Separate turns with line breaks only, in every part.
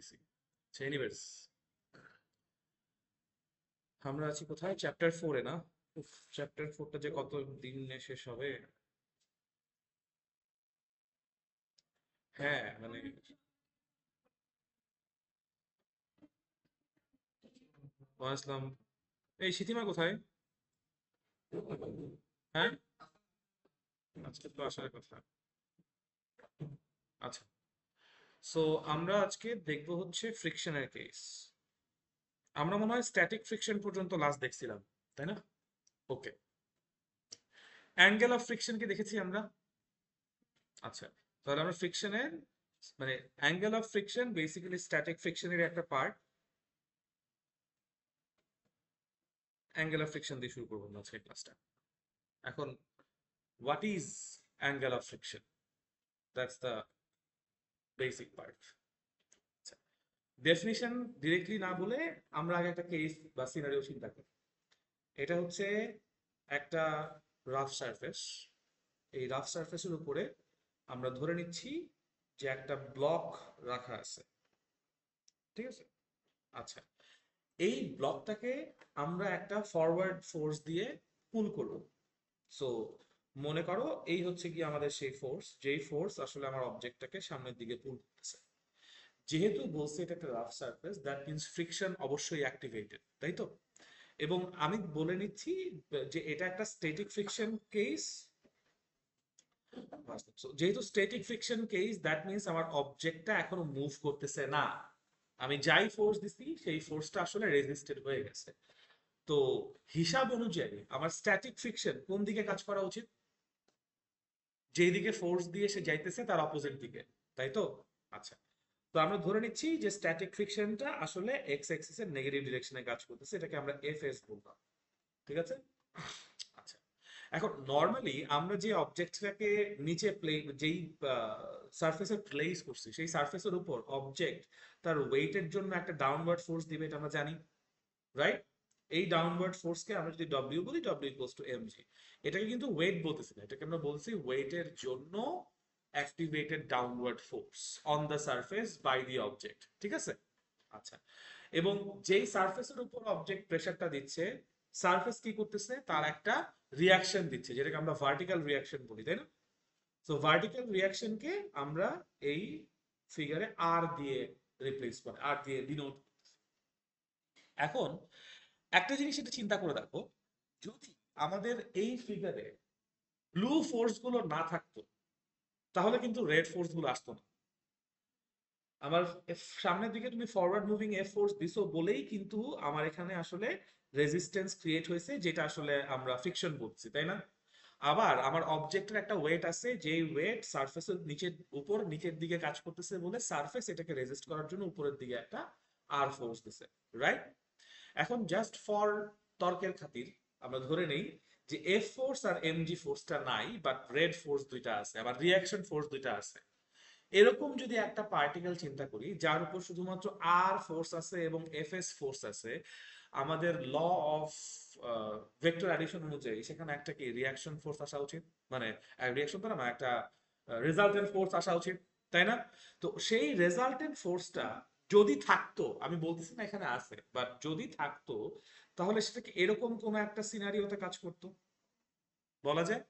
দিছি। এনিওয়েজ, আমরা আছি কোথায়? চ্যাপ্টার 4-এ না? উফ, চ্যাপ্টার 4টা যে কত দিনে শেষ হবে। হ্যাঁ মানে, আসলাম। এই সিথিমা কোথায়? হ্যাঁ, আজকে তো আসার কথা। আচ্ছা, সো আমরা আজকে দেখবো হচ্ছে ফ্রিকশনের কেস। আমরা মনে হয় স্ট্যাটিক ফ্রিকশন পর্যন্ত লাস্ট দেখছিলাম, তাই না? ওকে, অ্যাঙ্গেল অফ ফ্রিকশন কি দেখেছি আমরা? আচ্ছা, তাহলে আমরা ফ্রিকশনের মানে angle of friction basically static ফ্রিকশনের একটা পার্ট। অ্যাঙ্গেল অফ ফ্রিকশন দিয়ে শুরু করবো আজকে ক্লাসটা। এখন, what is angle of friction? That's the basic part. Definition directly না বলে আমরা আগে একটা কেস বা সিনারিও চিন্তা করি। এটা হচ্ছে একটা রাফ সারফেস। এই রাফ সারফেসের উপরে আমরা ধরে নিচ্ছি যে একটা ব্লক রাখা আছে, ঠিক আছে? আচ্ছা, এই ব্লকটাকে আমরা একটা ফরওয়ার্ড ফোর্স দিয়ে পুল করব। সো মনে করো এই হচ্ছে কি আমাদের সেই ফোর্স, যেই ফোর্স আসলে আমার অবজেক্টটাকে সামনের দিকে পুল করতেছে। যেহেতু বলছে এটা একটা rough surface, that means friction অবশ্যই অ্যাক্টিভেটেড, তাই তো? এবং আমি বলে নিচ্ছি যে এটা একটা স্ট্যাটিক ফ্রিকশন কেস। যেহেতু static friction case, that means আমার অবজেক্টটা এখনো মুভ করতেছে না। আমি যাই ফোর্স দিছি সেই ফোর্সটা আসলে রেজিস্টেড হয়ে গেছে। তো হিসাব অনুযায়ী আমার স্ট্যাটিক ফ্রিকশন কোন দিকে কাজ করা উচিত? যেই দিকে ফোর্স দিয়ে সে যাইতেছে তার অপোজিট দিকে, তাই তো? আচ্ছা, তো আমরা ধরে নিচ্ছি যে স্ট্যাটিক ফ্রিকশনটা আসলে এক্স অ্যাক্সিসের নেগেটিভ ডিরেকশনে কাজ করতেছে, এটাকে আমরা এফ এস বললাম, ঠিক আছে? আচ্ছা, এখন নর্মালি আমরা যে অবজেক্টটাকে নিচে যেই সারফেসে প্লেস করছি সেই সারফেসের উপর অবজেক্ট তার ওয়েটের জন্য একটা ডাউনওয়ার্ড ফোর্স দিবে, এটা আমরা জানি, রাইট? এই ডাউনওয়ার্ড ফোর্সকে আমরা যদি ডব্লিউ বলি, W equals to M G. এটাকে কিন্তু ওয়েট বলতেছি না, এটাকে আমরা বলছি ওয়েটের জন্য activated downward force on the surface by the object, ঠিক আছে? আচ্ছা, এবং যেই সারফেসের উপর অবজেক্ট প্রেসারটা দিচ্ছে, সারফেস কি করতেছে, তার একটা রিয়াকশন দিচ্ছে, যেটাকে আমরা ভার্টিক্যাল রিয়াকশন বলি, তাই না? সো ভার্টিক্যাল রিয়াকশনকে আমরা এই ফিগারে আর দিয়ে রিপ্লেস করে, আর দিয়ে ডিনোট। এখন একটা জিনিস এটা চিন্তা করে দেখো, যদি আমাদের এই ফিগারে ব্লু ফোর্স গুলো না থাকতো, তাহলে কিন্তু রেড ফোর্স গুলো আসতো না। আমার সামনের দিকে তুমি ফরওয়ার্ড মুভিং এফ ফোর্স দিছো বলেই কিন্তু আমার এখানে আসলে রেজিস্ট্যান্স ক্রিয়েট হয়েছে, যেটা আসলে আমরা ফ্রিকশন বলছি, তাই না? আবার আমার অবজেক্টের একটা ওয়েট আছে, যেই ওয়েট সারফেসের নিচের উপর নিচের দিকে কাজ করতেছে বলে সারফেস এটাকে রেজিস্ট করার জন্য উপরের দিকে একটা আর ফোর্স দিছে, রাইট? এখন জাস্ট ফর তর্কের খাতির আমরা ধরে নেই যে এফ ফোর্স আর এমজি ফোর্সটা নাই, বাট রেড ফোর্স দুইটা আছে, আবার রিয়াকশন ফোর্স দুইটা আছে। এরকম যদি একটা পার্টিকেল চিন্তা করি যার উপর শুধুমাত্র আর ফোর্স আছে এবং এফ এস ফোর্স আছে, আমাদের ল অফ ভেক্টর অ্যাডিশন অনুযায়ী সেখানে একটা কি রিয়াকশন ফোর্স আসা উচিত, মানে রিয়াকশন তো না, একটা রেজাল্টেন্ট ফোর্স আসা উচিত, তাই না? তো সেই রেজাল্টেন্ট ফোর্সটা যদি থাকতো, আমি বলতেছি না এখানে আছে, বাট যদি থাকতো, তাহলে সেটা কি এরকম কোন একটা সিনারিওতে কাজ করতো? বলা যায়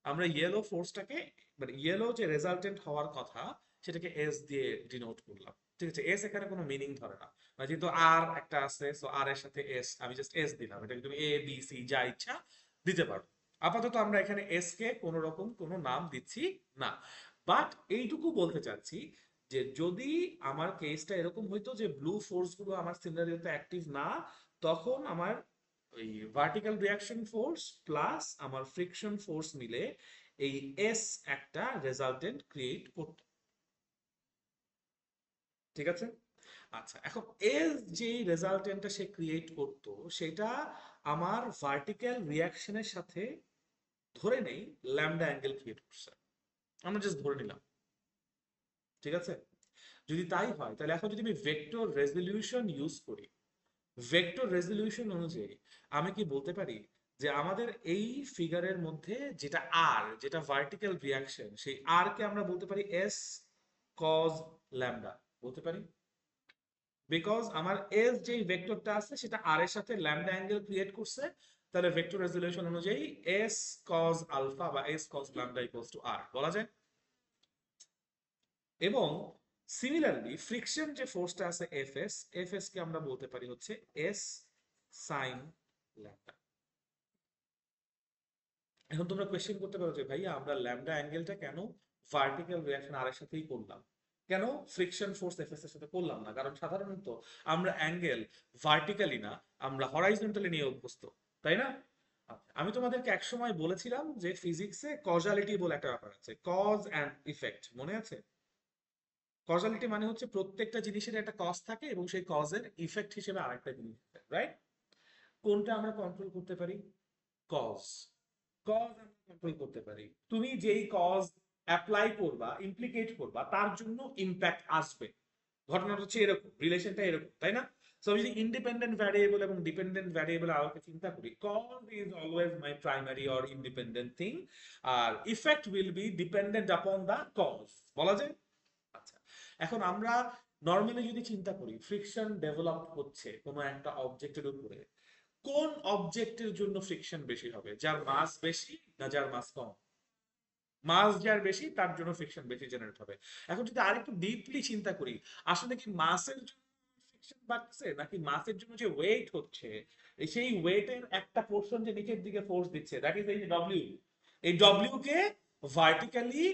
আমরা ইয়েলো ফোর্সটাকে, মানে ইয়েলো যে রেজাল্টেন্ট হওয়ার কথা, সেটাকে এস দিয়ে ডিনোট করলাম, ঠিক আছে? এস এখানে কোনো মিনিং ধরে না, মানে যেহেতু আর একটা আছে, সো আর এর সাথে এস, আমি জাস্ট এস দিলাম, এটাকে তুমি এ বি সি যা ইচ্ছা দিতে পারো। আপাতত আমরা এখানে এস কে কোনো রকম কোনো নাম দিচ্ছি না। বাট এইটুকু বলতে চাচ্ছি যে যদি আমার কেসটা এরকম হইতো যে ব্লু ফোর্স গুলো আমার সিনারিওতে অ্যাক্টিভ না, তখন আমার ওই ভার্টিক্যাল রিয়াকশন ফোর্স প্লাস আমার ফ্রিকশন ফোর্স মিলে এই এস একটা রেজাল্টেন্ট ক্রিয়েট করত, ঠিক আছে? আচ্ছা, এখন এস যে রেজাল্টেন্টটা সে ক্রিয়েট করত, সেটা আমার ভার্টিক্যাল রিয়াকশনের সাথে ধরে নেই ল্যামডা অ্যাঙ্গেল ক্রিয়েট করছে, আমরা জাস্ট ধরে নিলাম, ঠিক আছে? যদি তাই হয়, তাহলে এখন যদি আমি ভেক্টর রেজলিউশন ইউজ করি, ভেক্টর রেজলিউশন অনুযায়ী আমি কি বলতে পারি যে আমাদের এই ফিগারের মধ্যে যেটা আর, যেটা ভার্টিক্যাল রিয়াকশন, সেই আর কে আমরা বলতে পারি এস কজ ল্যামডা, বলতে পারি? বিকজ আমার এস যেই ভেক্টরটা আছে সেটা আর এর সাথে ল্যামডা অ্যাঙ্গেল ক্রিয়েট করছে, তাহলে ভেক্টর রেজুলেশন অনুযায়ী এস কজ আলফা বা S cos lambda equals to R বলা যায়। এবং সিমিলারলি ফ্রিকশন যে ফোর্সটা আছে এফ এস কে আমরা বলতে পারি হচ্ছে এস সাইন ল্যামডা। এখন তোমরা কোয়েশ্চেন করতে পারো যে ভাইয়া আমরা ল্যামডা অ্যাঙ্গেলটা কেন ভার্টিক্যাল রিয়াকশন আর এর সাথেই করলাম, কেন ফ্রিকশন ফোর্স এফএস এর সাথে করলাম না? কারণ সাধারণত আমরা অ্যাঙ্গেল ভার্টিক্যালি না, আমরা হরাইজন্টালি নিয়ে অভ্যস্ত, তাই না? আচ্ছা, আমি তোমাদেরকে একসময় বলেছিলাম যে ফিজিক্সে কজালিটি বলে একটা ব্যাপার আছে, কজ অ্যান্ড ইফেক্ট, মনে আছে? কজালিটি মানে হচ্ছে প্রত্যেকটা জিনিসের একটা কজ থাকে এবং সেই কজের ইফেক্ট হিসেবে আরেকটা জিনিস থাকে, রাইট? কোনটা আমরা কন্ট্রোল করতে পারি? কজ। কজ আমরা কন্ট্রোল করতে পারি। তুমি যেই কজ অ্যাপ্লাই করবা, ইমপ্লিকেট করবা, তার জন্য ইম্প্যাক্ট আসবে। ঘটনাটা হচ্ছে এরকম, রিলেশনটা এরকম, তাই না? সো আমি যদি ইন্ডিপেন্ডেন্ট ভ্যারিয়েবল এবং ডিপেন্ডেন্ট ভ্যারিয়েবল আলোকে চিন্তা করি, cause is always my primary or independent thing, আর effect will be dependent upon the cause, বলা যায়? আচ্ছা, এখন আমরা নর্মালি যদি চিন্তা করি ফ্রিকশন ডেভেলপ হচ্ছে কোনো একটা অবজেক্টের উপরে, কোন অবজেক্টের জন্য ফ্রিকশন বেশি হবে, যার মাস বেশি না যার মাস কম? মাস যার বেশি তার জন্য ফ্রিকশন বেশি জেনারেট হবে। এখন যদি আরেকটু ডিপলি চিন্তা করি, আসলে কি মাসের জন্য ফ্রিকশন বাড়ছে নাকি মাসের জন্য যে ওয়েট হচ্ছে, সেই ওয়েটের একটা পোর্শন যে নিচের দিকে ফোর্স দিচ্ছে, দ্যাট ইজ এই ডব্লিউ, এই ডব্লিউ কে ভার্টিক্যালি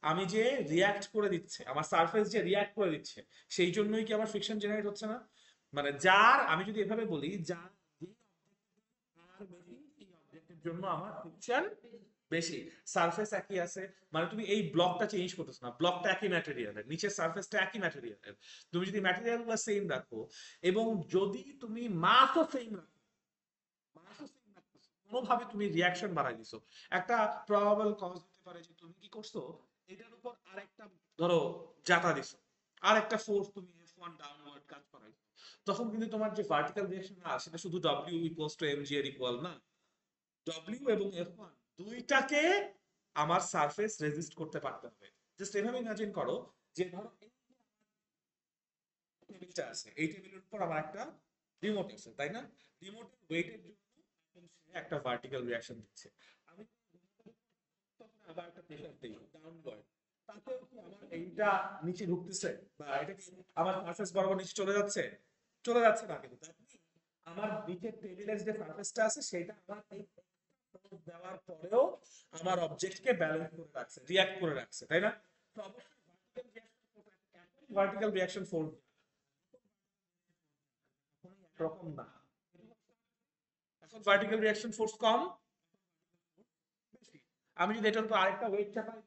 আমি যে রিয়াক্ট করে দিচ্ছে, আমার সারফেস যে রিয়াক্ট করে দিচ্ছে, সেই জন্যই কি আমার ফ্রিকশন জেনারেট হচ্ছে না? মানে যার, আমি যদি এভাবে বলি, যার আর বেশি এই অবজেক্টের জন্য আমার ফ্রিকশন বেশি। সারফেস একই আছে, মানে তুমি এই ব্লকটা চেঞ্জ করতেছো না, ব্লকটা একই ম্যাটেরিয়ালের, নিচের সারফেসটা একই ম্যাটেরিয়ালের, তুমি যদি ম্যাটেরিয়াল গুলো সেম রাখো এবং যদি তুমি মাসও সেম রাখো, মাসও সেম রাখতেছো, কোনোভাবে তুমি রিয়াকশন বাড়াই দিছো, একটা প্রবাবল কজ হতে পারে যে তুমি কি করছো, এটার উপর আরেকটা, ধরো, জাতা দিছো, আরেকটা ফোর্স তুমি F1 ডাউনওয়ার্ড কাজ করাইছো, তখন কিন্তু তোমার যে ভার্টিক্যাল রিয়াকশন আছে সেটা শুধু W ইকুয়ালস টু mg এর ইকুয়াল না, ডব্লিউ এবং F1 দুইটাকে আমার সারফেস রেজিস্ট করতে পারতে হবে। জাস্ট এভাবে ইমাজিন করো যে ধরো এই টেবিলটা আছে, এই টেবিলের উপর আমার একটা রিমোট আছে, তাই না? রিমোটের ওয়েটের জন্য এখন সে একটা ভার্টিক্যাল রিঅ্যাকশন দিচ্ছে, আমি তখন আবার একটা প্রেসার দিই ডাউনওয়ার্ড, তাতেও কি আমার এইটা নিচে ঢুকতেছে বা এটা কি আমার সারফেস বরাবর নিচে চলে যাচ্ছে? চলে যাচ্ছে না, কিন্তু that means আমার নিচের টেবিলের যে সারফেসটা আছে সেটা আমার এই ফোর্স দেওয়ার পরেও আমার অবজেক্টকে ব্যালেন্স করে রাখছে, রিয়াক্ট করে রাখছে, তাই না? তো অবশ্যই ভার্টিক্যাল রিয়াকশন ফোর্স একরকম না। এখন ভার্টিক্যাল রিয়াকশন ফোর্স কম বেশি, আমি যদি এটার উপর আরেকটা ওয়েট চাপাই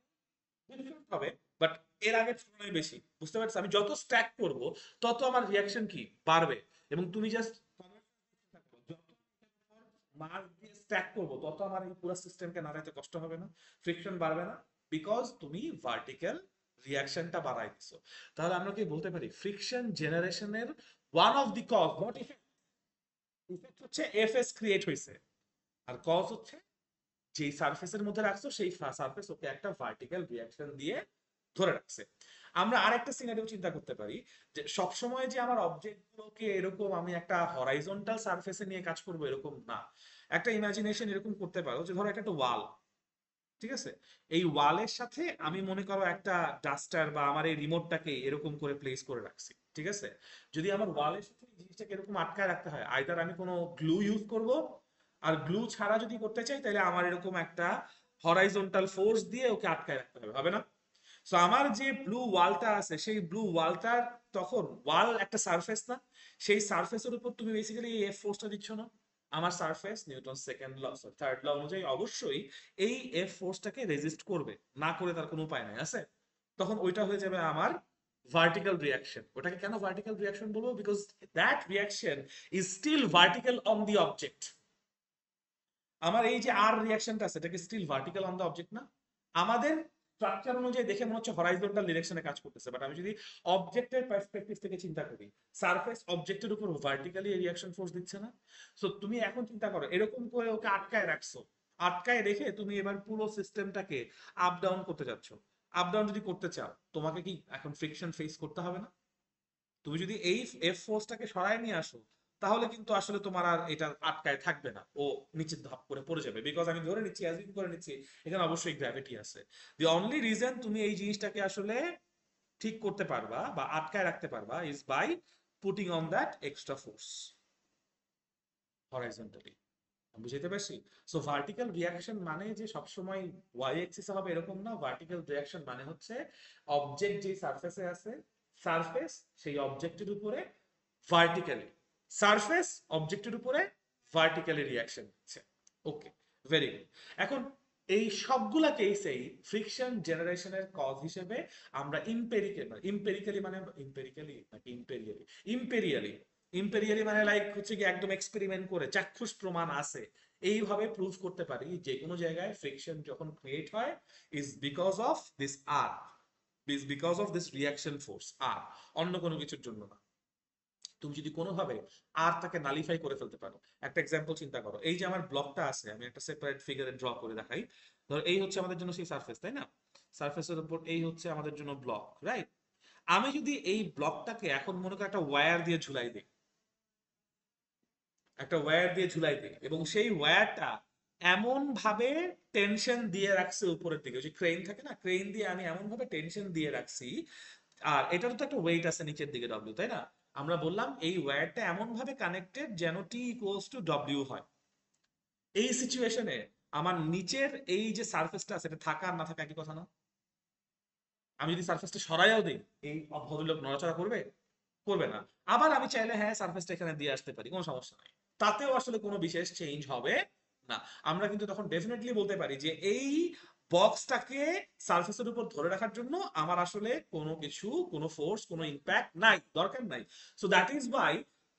ডিফারেন্ট হবে, বাট এর আগের তুলনায় বেশি, বুঝতে পারছো? আমি যত স্ট্যাক করব তত আমার রিয়াকশন কি বাড়বে, এবং তুমি জাস্ট যত মাস দিয়ে স্ট্যাক করবো তত আমার এই পুরো সিস্টেমকে নাড়াইতে কষ্ট হবে না, ফ্রিকশন বাড়বে না, বিকজ তুমি ভার্টিক্যাল রিয়াকশনটা বাড়াই দিছো। তাহলে আমরা কি বলতে পারি ফ্রিকশন জেনারেশনের one of the cause, not effect, effect হচ্ছে এফএস ক্রিয়েট হয়েছে, আর কজ হচ্ছে যেই সারফেসের মধ্যে রাখছো সেই সারফেস ওকে একটা ভার্টিক্যাল রিয়াকশন দিয়ে ধরে রাখছে। আমরা আরেকটা সিনারিও চিন্তা করতে পারি যে সবসময় যে আমার অবজেক্ট গুলোকে এরকম আমি একটা হরাইজন্টাল সারফেসে নিয়ে কাজ করবো এরকম না। একটা ইমাজিনেশন এরকম করতে পারো যে ধরো একটা ওয়াল, ঠিক আছে, এই ওয়ালের সাথে আমি মনে করো একটা ডাস্টার বা আমার এই রিমোটটাকে এরকম করে প্লেস করে রাখছি, ঠিক আছে? যদি আমার ওয়ালের সাথে এই জিনিসটাকে এরকম আটকায় রাখতে হয়, আইদার আমি কোনো গ্লু ইউজ করব, আর গ্লু ছাড়া যদি করতে চাই তাহলে আমার এরকম একটা হরাইজন্টাল ফোর্স দিয়ে ওকে আটকায় রাখতে হবে, হবে না? সো আমার যে ব্লু ওয়ালটা আছে সেই ব্লু ওয়ালটার, তখন ওয়াল একটা সারফেস না, সেই সারফেসের উপর তুমি বেসিক্যালি এফ ফোর্সটা দিচ্ছ না, আমার surface Newton second law third law অনুযায়ী অবশ্যই এই এফ ফোর্সটাকে রেজিস্ট করবে, না করে তার কোনো উপায় নাই আছে। তখন ওইটা হয়ে যাবে আমার ভার্টিক্যাল রিয়াকশন। ওটাকে কেন ভার্টিক্যাল রিয়াকশন বলবো? Because that reaction is still vertical on the object. আমার এই যে আর রিয়াকশনটা আছে এটাকে still vertical on the object না? আমাদের স্ট্রাকচার অনুযায়ী দেখে মনে হচ্ছে হরাইজন্টাল ডিরেকশনে কাজ করতেছে, বাট আমি যদি অবজেক্টের পার্সপেক্টিভ থেকে চিন্তা করি, সারফেস অবজেক্টের উপর ভার্টিক্যালি রিয়াকশন ফোর্স দিচ্ছে না? সো তুমি এখন চিন্তা করো এরকম করে ওকে আটকায় রাখছো, আটকায় রেখে তুমি এবার পুরো সিস্টেমটাকে আপ ডাউন করতে যাচ্ছ। আপ ডাউন যদি করতে চাও তোমাকে কি এখন ফ্রিকশন ফেস করতে হবে না? তুমি যদি এই এফ ফোর্সটাকে সরায় নিয়ে আসো, তাহলে কিন্তু আসলে তোমার আর এটা আটকায় থাকবে না, ও নিচে ধাপ করে পড়ে যাবে, বিকজ আমি ধরে নিচ্ছি, অ্যাজিউম করে নিচ্ছি এখানে অবশ্যই গ্র্যাভিটি আছে। দি অনলি রিজন তুমি এই জিনিসটাকে আসলে ঠিক করতে পারবা বা আটকায় রাখতে পারবা is by putting on that extra force horizontally. বুঝাইতে পারছি? সো ভার্টিক্যাল রিয়াকশন মানে যে সবসময় ওয়াই এক্সিসে হবে এরকম না। ভার্টিক্যাল রিয়াকশন মানে হচ্ছে অবজেক্ট যে সারফেসে আছে, সারফেস সেই অবজেক্টের উপরে ভার্টিক্যালি, সারফেস অবজেক্টের উপরে ভার্টিক্যালি রিয়াকশন হচ্ছে। ওকে, ভেরি গুড। এখন এই সবগুলা কেসেই ফ্রিকশন জেনারেশনের কজ হিসেবে আমরা ইম্পেরিক্যালি মানে ইম্পেরিক্যালি নাকি ইম্পেরিয়ালি, ইম্পেরিয়ালি, ইম্পেরিয়ালি মানে লাইক হচ্ছে কি একদম এক্সপেরিমেন্ট করে চাক্ষুষ প্রমাণ আছে এইভাবে প্রুভ করতে পারি যে কোনো জায়গায় ফ্রিকশন যখন ক্রিয়েট হয় is because of this R, is because of this reaction force R, অন্য কোনো কিছুর জন্য না। তুমি যদি কোনোভাবে আর তাকে নালিফাই করে ফেলতে পারো, একটা এক্সাম্পল চিন্তা করো, এই যে আমার ব্লকটা আছে, আমি একটা সেপারেট ফিগারে ড্র করে দেখাই। ধরো এই হচ্ছে আমাদের জন্য সেই সারফেস, তাই না? সারফেসের উপর এই হচ্ছে আমাদের জন্য ব্লক, রাইট? আমি যদি এই ব্লকটাকে এখন মনে করো একটা ওয়্যার দিয়ে ঝুলাই দিই, একটা ওয়্যার দিয়ে ঝুলাই দিই, এবং সেই ওয়্যারটা এমন ভাবে টেনশন দিয়ে রাখছে উপরের দিকে, ওই যে ক্রেন থাকে না, ক্রেন দিয়ে আমি এমন ভাবে টেনশন দিয়ে রাখছি, আর এটারও তো একটা ওয়েট আছে নিচের দিকে ডব্লিউ, তাই না? আমরা বললাম এই ওয়্যারটা এমন ভাবে কানেক্টেড যেন টি ইকুয়ালস টু ডব্লিউ হয়। এই সিচুয়েশনে আমার নিচের এই যে সারফেসটা আছে, এটা থাকা আর না থাকা একই কথা না? আমি যদি সারফেসটা সরাইও দিই, এই ভদ্রলোক নড়াচড়া করবে? করবে না। আবার আমি চাইলে হ্যাঁ সারফেসটা এখানে দিয়ে আসতে পারি, কোনো সমস্যা নাই, তাতেও আসলে কোনো বিশেষ চেঞ্জ হবে না। আমরা কিন্তু তখন ডেফিনেটলি বলতে পারি যে এই বক্সটাকে সারফেসের উপর ধরে রাখার জন্য আমার আসলে কোনো কিছু, কোনো ফোর্স, কোনো ইম্প্যাক্ট নাই, দরকার নাই। সো দ্যাট ইজ ওয়াই,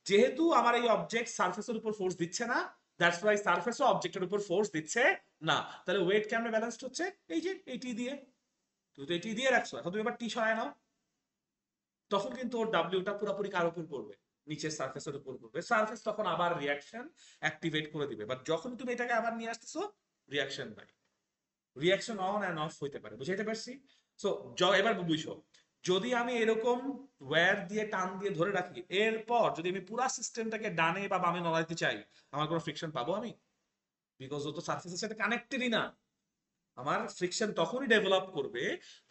যেহেতু আমার এই অবজেক্ট সারফেসের উপর ফোর্স দিচ্ছে না, দ্যাটস ওয়াই সারফেসও অবজেক্টের উপর ফোর্স দিচ্ছে না। তাহলে ওয়েট কেমনে ব্যালেন্সড হচ্ছে? এই যে এইটি দিয়ে, তুমি তো এটি দিয়ে রাখছো, এখন তুমি এবার টি সরায় নাও, তখন কিন্তু ওর ডাব্লিউটা পুরোপুরি কার উপর পড়বে? নিচের সারফেসের উপর পড়বে। সারফেস তখন আবার রিয়াকশন অ্যাক্টিভেট করে দিবে, বাট যখন তুমি এটাকে আবার নিয়ে আসতেছো, রিয়াকশন নাই, রিয়াকশন অন অ্যান্ড অফ হইতে পারে। বুঝাইতে পারছি? সো এবার বুঝো, যদি আমি এরকম ওয়্যার দিয়ে টান দিয়ে ধরে রাখি, এরপর যদি আমি পুরা সিস্টেমটাকে ডানে বা বামে নড়াইতে চাই, আমার কোনো ফ্রিকশন পাবো আমি? বিকজ ও তো সারফেসের সাথে কানেক্টেডই না। আমার ফ্রিকশন তখনই ডেভেলপ করবে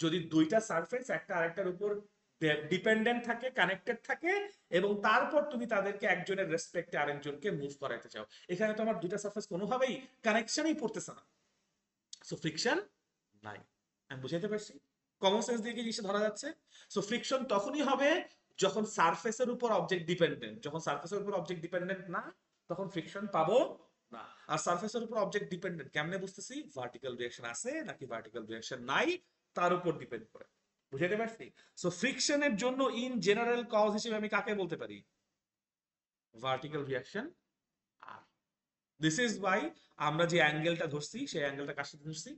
যদি দুইটা সারফেস একটা আরেকটার উপর ডিপেন্ডেন্ট থাকে, কানেক্টেড থাকে, এবং তারপর তুমি তাদেরকে একজনের রেসপেক্টে আরেকজনকে মুভ করাইতে চাও। এখানে তো আমার দুইটা সারফেস কোনোভাবেই কানেকশনই পড়তেছে না, সো ফ্রিকশন নাই। আমি বুঝাইতে পারছি? কমন সেন্স দিয়ে কি জিনিসটা ধরা যাচ্ছে? সো ফ্রিকশন তখনই হবে যখন সারফেসের উপর অবজেক্ট ডিপেন্ডেন্ট, যখন সারফেসের উপর অবজেক্ট ডিপেন্ডেন্ট না, তখন ফ্রিকশন পাবো না। আর সারফেসের উপর অবজেক্ট ডিপেন্ডেন্ট কেমনে বুঝতেছি? ভার্টিক্যাল রিঅ্যাকশন আছে নাকি ভার্টিক্যাল রিঅ্যাকশন নাই, তার উপর ডিপেন্ড করে। বুঝাইতে পারছি? সো ফ্রিকশনের জন্য ইন জেনারেল কজ হিসেবে আমি কাকে বলতে পারি? Vertical reaction. আর দিস ইজ ওয়াই আমরা যে অ্যাঙ্গেলটা ধরছি, সেই অ্যাঙ্গেলটা কার সাথে ধরছি?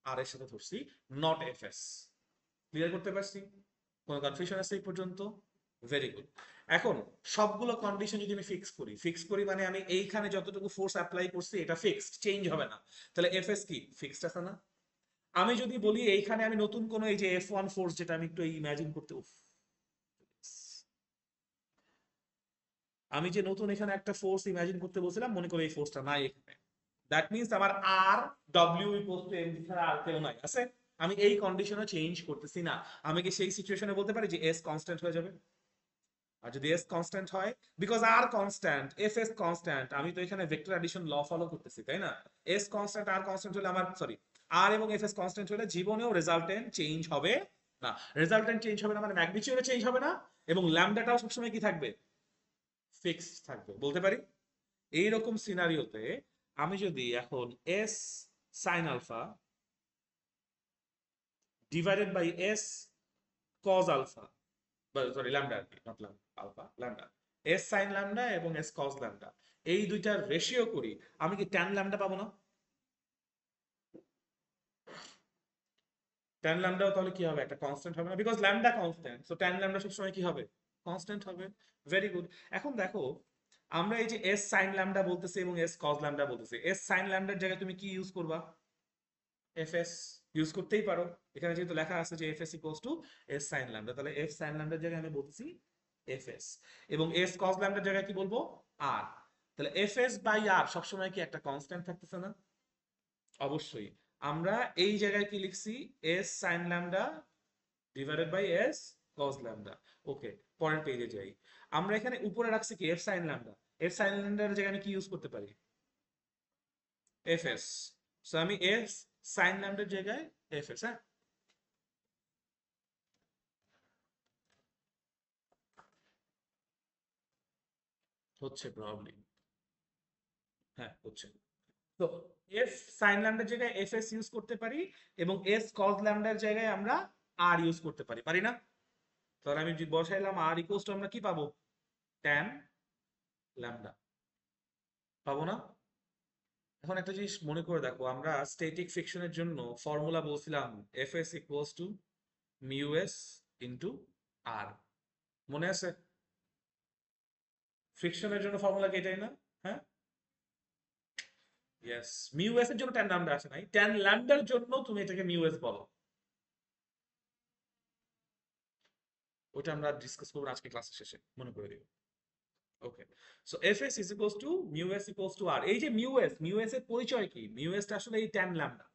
আর এর সাথে ধরছি, নট এফ এস। ক্লিয়ার করতে পারছি? কোনো কনফিউশন আছে এই পর্যন্ত? Very good. এখন সবগুলো কন্ডিশন যদি আমি ফিক্স করি মানে আমি এইখানে যতটুকু ফোর্স অ্যাপ্লাই করছি এটা ফিক্সড, চেঞ্জ হবে না, তাহলে এফ এস কি ফিক্সড আছে না? আমি যদি বলি এইখানে আমি নতুন কোনো এই যে এফ ওয়ান ফোর্স, যেটা আমি একটু ইমাজিন করতে, আমি যে নতুন এখানে একটা ফোর্স ইমাজিন করতে বলছিলাম, মনে করি এই ফোর্সটা নাই এখানে, দ্যাট মিনস আমার আর ডব্লিউ ইকুয়াল টু এম ছাড়া আর কেউ নাই আছে। আমি এই কন্ডিশনে চেঞ্জ করতেছি না। আমি কি সেই সিচুয়েশনে বলতে পারি যে এস কনস্ট্যান্ট হয়ে যাবে? আর যদি এস কনস্ট্যান্ট হয়, because R constant, F S constant, আমি তো এখানে ভেক্টর অ্যাডিশন ল ফলো করতেছি, তাই না? এস কনস্ট্যান্ট আর কনস্ট্যান্ট হলে আমার, সরি, আর এবং এফ এস কনস্ট্যান্ট হলে জীবনেও রেজাল্টেন্ট চেঞ্জ হবে না। রেজাল্টেন্ট চেঞ্জ হবে না মানে ম্যাগনিটিউডও চেঞ্জ হবে না, এবং ল্যামডাটাও সবসময় কি থাকবে? ফিক্সড থাকবে, বলতে পারি? এইরকম সিনারিওতে আমি যদি এখন S sine alpha divided by S cos alpha, sorry lambda আর কি, not lambda, alpha lambda, S sine lambda এবং এস কজ ল্যামডা, এই দুইটার রেশিও করি, আমি কি ট্যান ল্যামডা পাবো না? ট্যান ল্যামডাও তাহলে কি হবে? একটা কনস্ট্যান্ট হবে না, because lambda constant, so tan lambda সবসময় কি হবে? কনস্ট্যান্ট হবে। Very good. এখন দেখো, আমরা এই যে এস সাইন ল্যামডা বলতেছি এবং এস কজ ল্যামডা বলতেছি, এস সাইন ল্যামডার জায়গায় তুমি কি ইউজ করবা? এফএস ইউজ করতেই পারো। এখানে যেহেতু লেখা আছে যে FS equals to S sine lambda, তাহলে এফ সাইন ল্যামডার জায়গায় আমি বলতেছি এফ এস, এবং এস কজ ল্যামডার জায়গায় কি বলবো, আর। তাহলে এফ এস বাই আর সবসময় কি একটা কনস্ট্যান্ট থাকতেছে না? অবশ্যই। আমরা এই জায়গায় কি লিখছি, S sine lambda divided by S cos lambda. Okay, পরের পেজে যাই। আমরা এখানে উপরে রাখছি কি F sine lambda, F sine ল্যামডার জায়গায় আমি কি ইউজ করতে পারি, এফ এস। সো আমি এফ সাইন ল্যামডার জায়গায় এফ এস, হ্যাঁ। হচ্ছে প্রবাবলি, হ্যাঁ হচ্ছে। তো এফ সাইন ল্যামডার জায়গায় এফ এস ইউজ করতে পারি, এবং এস কজ ল্যামডার জায়গায় আমরা আর ইউজ করতে পারি, পারি না? তাহলে আমি যদি বসাইলাম আর ইকুয়ালস টু আমরা কি পাবো, ট্যান ল্যামডা, পাবো না? এখন একটা জিনিস মনে করে দেখো, আমরা স্ট্যাটিক ফ্রিকশনের জন্য ফর্মুলা বলছিলাম F S equals to mu S into R, মনে আছে? ফ্রিকশনের জন্য ফর্মুলা কি এটাই না? হ্যাঁ, ইয়েস। মিউ এস এর জন্য ট্যান ল্যামডা আছে নাই, ট্যান ল্যামডার জন্য তুমি এটাকে মিউ এস বলো। ওটা আমরা ডিসকাস করবো আজকে ক্লাসের শেষে, মনে করে দিও। Okay, so F S is equals to mu S equals to R. এই যে মিউ এস এর পরিচয় কি, মিউ এস টা আসলে এই ট্যান ল্যামডা,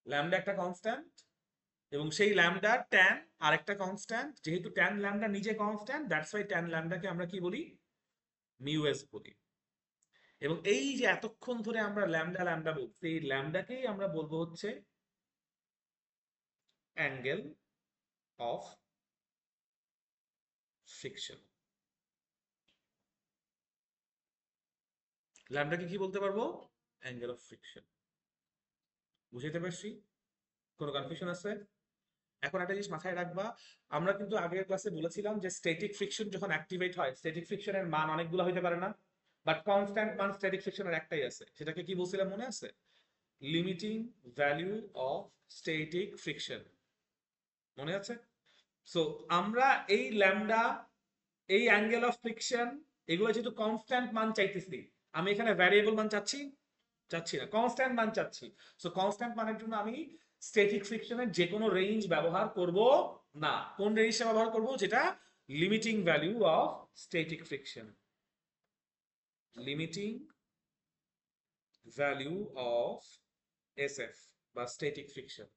ল্যামডা একটা কনস্ট্যান্ট, এবং সেই ল্যামডা ট্যান আরেকটা কনস্ট্যান্ট, যেহেতু ট্যান ল্যামডা নিজে কনস্ট্যান্ট, দ্যাটস ওয়াই ট্যান ল্যামডাকে আমরা কি বলি, মিউ এস বলি। এবং এই যে এতক্ষণ ধরে আমরা ল্যামডা ল্যামডা বলছি, এই ল্যামডাকেই আমরা বলবো হচ্ছে অ্যাঙ্গেল অফ ফ্রিকশন। ল্যামডাকে কি বলতে পারবো, অ্যাঙ্গেল অফ ফ্রিকশন। বুঝতে পারছি? কোনো কনফিউশন আছে? এখন একটা জিনিস মাথায় রাখবা, আমরা কিন্তু আগের ক্লাসে বলেছিলাম যে স্ট্যাটিক ফ্রিকশন যখন অ্যাক্টিভেট হয়, স্ট্যাটিক ফ্রিকশনের মান অনেকগুলো হতে পারে না, বাট কনস্ট্যান্ট মান স্ট্যাটিক ফ্রিকশনের একটাই আছে, সেটাকে কি বলছিলাম মনে আছে, limiting value of static friction, মনে আছে? সো আমরা এই ল্যামডা, এই অ্যাঙ্গেল অফ ফ্রিকশন, এগুলো যেহেতু কনস্ট্যান্ট মান চাইতেছি, আমি এখানে ভ্যারিয়েবল মান চাচ্ছি, চাচ্ছি না, কনস্ট্যান্ট মান চাচ্ছি। সো কনস্ট্যান্ট মানের জন্য আমি স্ট্যাটিক ফ্রিকশনের যে কোনো রেঞ্জ ব্যবহার করব না। কোন রেঞ্জটা ব্যবহার করব, যেটা limiting value of static friction, limiting value of SF বা স্ট্যাটিক ফ্রিকশন।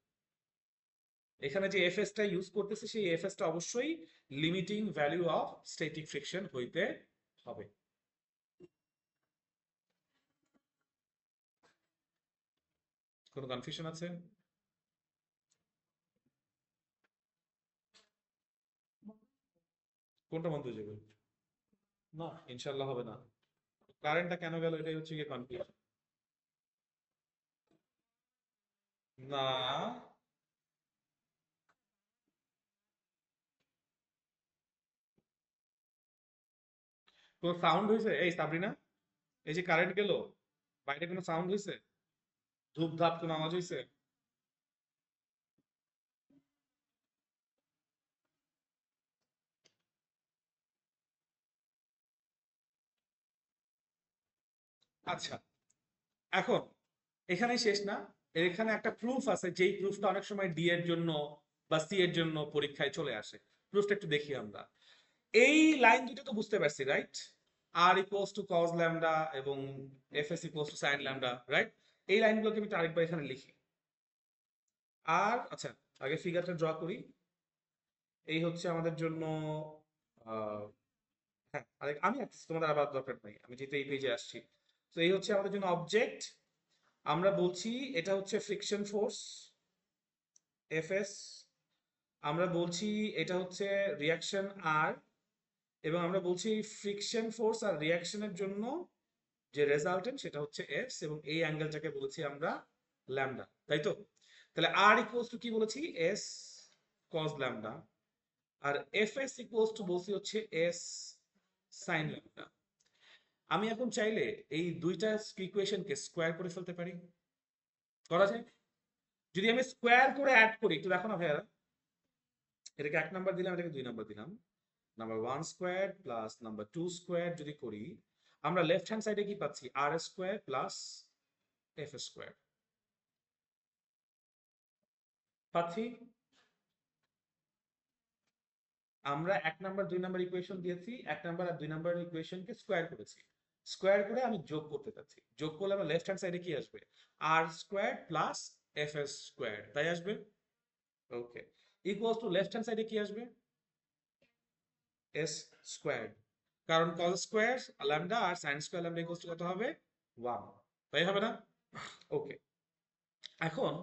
এখানে যে এফএস টা ইউজ করতেছে, সেই এফএস টা অবশ্যই limiting value of static friction হইতে হবে। কোনো কনফিউশন আছে? কোনটা বন্ধ হয়ে যাবে? না, ইনশাল্লাহ হবে না। কারেন্টটা কেন গেল, এটাই হচ্ছে গিয়ে কনফিউশন। না, কোনো সাউন্ড হয়েছে এই সাবরিনা? এই যে কারেন্ট গেল, বাইরে কোনো সাউন্ড হয়েছে, ধূপ ধাপ কোনো আওয়াজ হয়েছে? আচ্ছা, এখন এখানেই শেষ না, এখানে একটা প্রুফ আছে, যেই প্রুফটা অনেক সময় ডি এর জন্য বা সি এর জন্য পরীক্ষায় চলে আসে। প্রুফটা একটু দেখি আমরা। এই লাইন দুটো তো বুঝতে পারছি, right? R equals to cos lambda এবং F S equals to sine lambda, right? এই লাইনগুলোকে আমি একটু আরেকবার এখানে লিখি। আর আচ্ছা, আগে ফিগারটা ড্র করি। এই হচ্ছে আমাদের জন্য আহ, হ্যাঁ, আরেক আমি আঁকতেছি, তোমাদের আবার দরকার নাই, আমি যেহেতু এই পেজে আসছি। তো এই হচ্ছে আমাদের জন্য অবজেক্ট। আমরা বলছি এটা হচ্ছে ফ্রিকশন ফোর্স এফএস, আমরা বলছি এটা হচ্ছে রিয়াকশন আর, এবং আমরা বলছি ফ্রিকশন ফোর্স আর রিয়াকশনের জন্য যে রেজাল্টেন্ট সেটা হচ্ছে এস, এবং এই অ্যাঙ্গেলটাকে বলেছি আমরা ল্যামডা, তাই তো? তাহলে আর ইকুয়ালস টু কি বলেছি, এস কজ ল্যামডা, আর এফ এস ইকুয়ালস টু বলছি হচ্ছে এস সাইন ল্যামডা। আমি এখন চাইলে এই দুইটা ইকুয়েশনকে স্কোয়ার করে ফেলতে পারি, করা যায়? যদি আমি স্কোয়ার করে অ্যাড করি, একটু দেখো না ভাইয়ারা, এটাকে 1 নাম্বার দিলাম, এটাকে 2 নাম্বার দিলাম, number 1 square plus number 2 square যদি করি, আমরা লেফট হ্যান্ড সাইডে কি পাচ্ছি, আর স্কোয়ার প্লাস এফ স্কোয়ার পাচ্ছি। আমরা 1 নাম্বার 2 নাম্বার ইকুয়েশন দিয়েছি, 1 নাম্বার আর 2 নাম্বার ইকুয়েশনকে স্কোয়ার করেছি, স্কোয়ার করে আমি যোগ করতে চাচ্ছি, যোগ করলে আমার লেফট হ্যান্ড সাইডে কি আসবে, R square plus F S square, তাই আসবে। Okay, equals to left hand সাইডে কি আসবে, এস স্কোয়ার, কারণ কজ স্কোয়ার ল্যামডা আর sine square lambda equals to কত হবে, 1, তাই হবে না। ওকে, এখন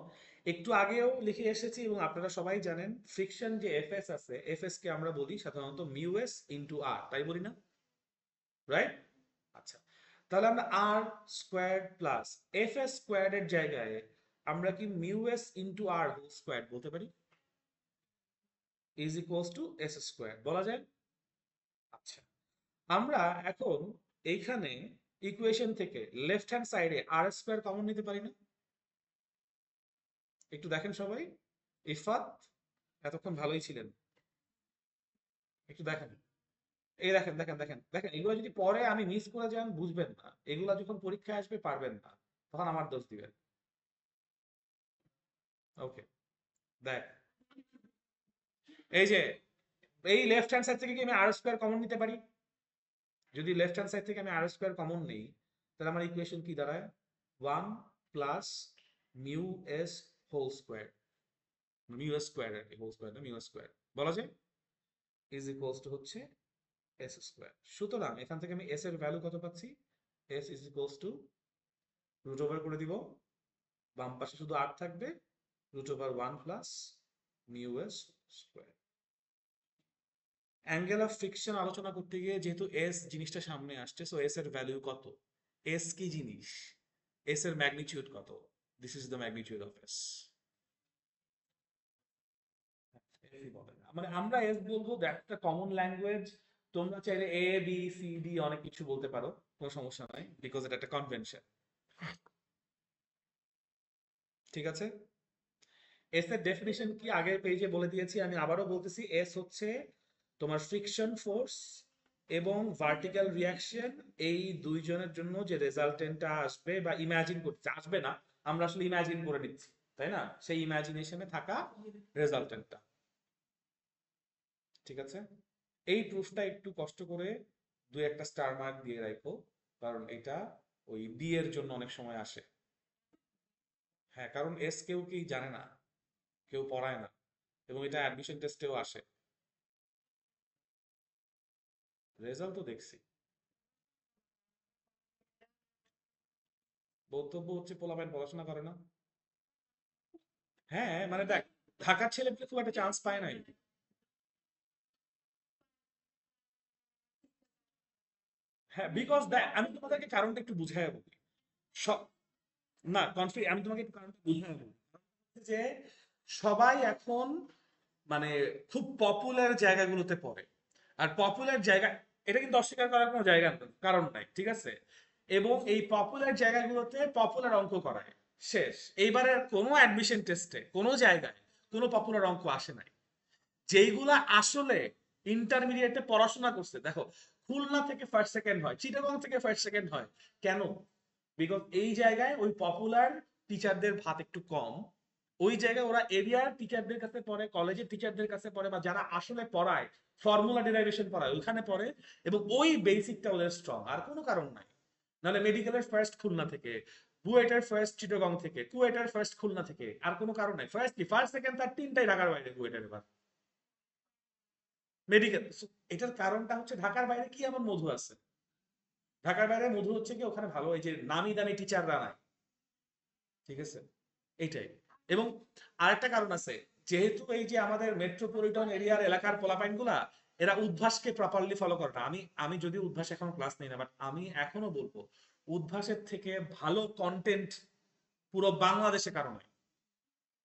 একটু আগেও লিখে এসেছি এবং আপনারা সবাই জানেন ফ্রিকশন যে এফএস আছে, এফএস কে আমরা বলি সাধারণত মিউ এস ইন্টু আর, তাই বলি না, রাইট। আচ্ছা, তাহলে আমরা R square plus F S square এর জায়গায় আমরা কি mu S into R whole square বলতে পারি, is equals to S square বলা যায়। আচ্ছা, আমরা এখন এইখানে ইকুয়েশন থেকে লেফট হ্যান্ড সাইডে আর স্কোয়ার কমন নিতে পারি না, একটু দেখেন সবাই, ইফাত এতক্ষণ ভালোই ছিলেন, একটু দেখেন, এই দেখেন দেখেন দেখেন দেখেন, এগুলো যদি পরে আমি মিস করে যান বুঝবেন না, এগুলা যখন পরীক্ষায় আসবে পারবেন না, তখন আমার দোষ দিবেন। ওকে, দেখ, এই যে এই লেফট হ্যান্ড সাইড থেকে কি আমি আর স্কোয়ার কমন নিতে পারি, যদি লেফট হ্যান্ড সাইড থেকে আমি আর স্কোয়ার কমন নেই, তাহলে আমার ইকুয়েশন কি দাঁড়ায়, 1 plus mu S whole square, mu S square আর কি, হোল স্কোয়ার না, মিউ এস স্কোয়ার বলা যায়, ইজ ইকুয়ালস টু হচ্ছে এস স্কোয়ার। সুতরাং এখান থেকে আমি এস এর ভ্যালু কত পাচ্ছি, S is equals to root over করে দিব, বাম পাশে শুধু আর থাকবে, root over 1 plus mu S square. Angle of friction আলোচনা করতে গিয়ে যেহেতু এস জিনিসটা সামনে আসছে, সো এস এর ভ্যালু কত, এস কি জিনিস, এস এর ম্যাগনিটিউড কত, this is the magnitude of S. মানে আমরা এস বলবো, দ্যাটস দ্য কমন ল্যাঙ্গুয়েজ, তোমরা চাইলে এ বি সি ডি অনেক কিছু বলতে পারো, কোনো সমস্যা নাই, বিকজ এটা একটা কনভেনশন, ঠিক আছে। এস এর ডেফিনিশন কি আগের পেজে বলে দিয়েছি, আমি আবারও বলতেছি, এস হচ্ছে তোমার ফ্রিকশন ফোর্স এবং ভার্টিক্যাল রিয়াকশন, এই দুইজনের জন্য যে রেজাল্টেন্টটা আসবে বা ইমাজিন করতে আসবে না, আমরা আসলে ইমাজিন করে নিচ্ছি, তাই না, সেই ইমাজিনেশনে থাকা রেজাল্টেন্টটা, ঠিক আছে। এই প্রুফটা একটু কষ্ট করে দুই একটা স্টার মার্ক দিয়ে রাখো, কারণ এটা ওই বি এর জন্য অনেক সময় আসে। হ্যাঁ, কারণ এস কেউ কি জানে না, কেউ পড়ায় না, এবং এটা অ্যাডমিশন টেস্টেও আসে। রেজাল্ট তো দেখছি, বক্তব্য হচ্ছে পোলাপাইন পড়াশোনা করে না। হ্যাঁ মানে দেখ, ঢাকার ছেলে পেলে খুব একটা চান্স পায় নাই। হ্যাঁ, বিকজ দেখ আমি তোমাদেরকে কারণটা একটু বুঝাই বলি, সব না কনফ্লিক্ট, আমি তোমাকে একটু কারণটা বুঝাই বলি, যে সবাই এখন মানে খুব পপুলার জায়গাগুলোতে পড়ে, আর পপুলার জায়গা, এটা কিন্তু অস্বীকার করার কোনো জায়গা কারণ নাই, ঠিক আছে, এবং এই পপুলার জায়গাগুলোতে পপুলার অঙ্ক করায়, শেষ। এইবারের কোনো অ্যাডমিশন টেস্টে কোনো জায়গায় কোনো পপুলার অঙ্ক আসে নাই, যেইগুলা আসলে ইন্টারমিডিয়েটে পড়াশোনা করছে, দেখো খুলনা থেকে ফার্স্ট সেকেন্ড হয়, চিটাগং থেকে ফার্স্ট সেকেন্ড হয়, কেন, বিকজ এই জায়গায় ওই পপুলার টিচারদের ভাত একটু কম, ওই জায়গায় ওরা এরিয়ার টিচারদের কাছে পড়ে, কলেজের টিচারদের কাছে পড়ে, বা যারা আসলে পড়ায় ফর্মুলা ডিরাইভেশন পড়ায় ওইখানে পড়ে, এবং ওই বেসিকটা ওদের স্ট্রং, আর কোনো কারণ নাই। নাহলে মেডিকেলের ফার্স্ট খুলনা থেকে, বুয়েটের ফার্স্ট চিটাগং থেকে, কুয়েটের ফার্স্ট খুলনা থেকে, আর কোনো কারণ নাই, ফার্স্ট কি ফার্স্ট সেকেন্ড তার তিনটাই ঢাকার বাইরে, কুয়েটের এবার মেডিকেল। এটার কারণটা হচ্ছে ঢাকার বাইরে কি এমন মধু আছে, ঢাকার বাইরে মধু হচ্ছে কি ওখানে ভালো এই যে নামি দামি টিচাররা নাই, ঠিক আছে, এইটাই। এবং আরেকটা কারণ আছে, যেহেতু এই যে আমাদের মেট্রোপলিটন এরিয়ার এলাকার পোলাপাইন গুলা, এরা উদ্ভাসকে প্রপারলি ফলো করে না, আমি আমি যদি উদ্ভাস এখন ক্লাস নেই না, বাট আমি এখনো বলবো উদ্ভাসের থেকে ভালো কন্টেন্ট পুরো বাংলাদেশে কারণে,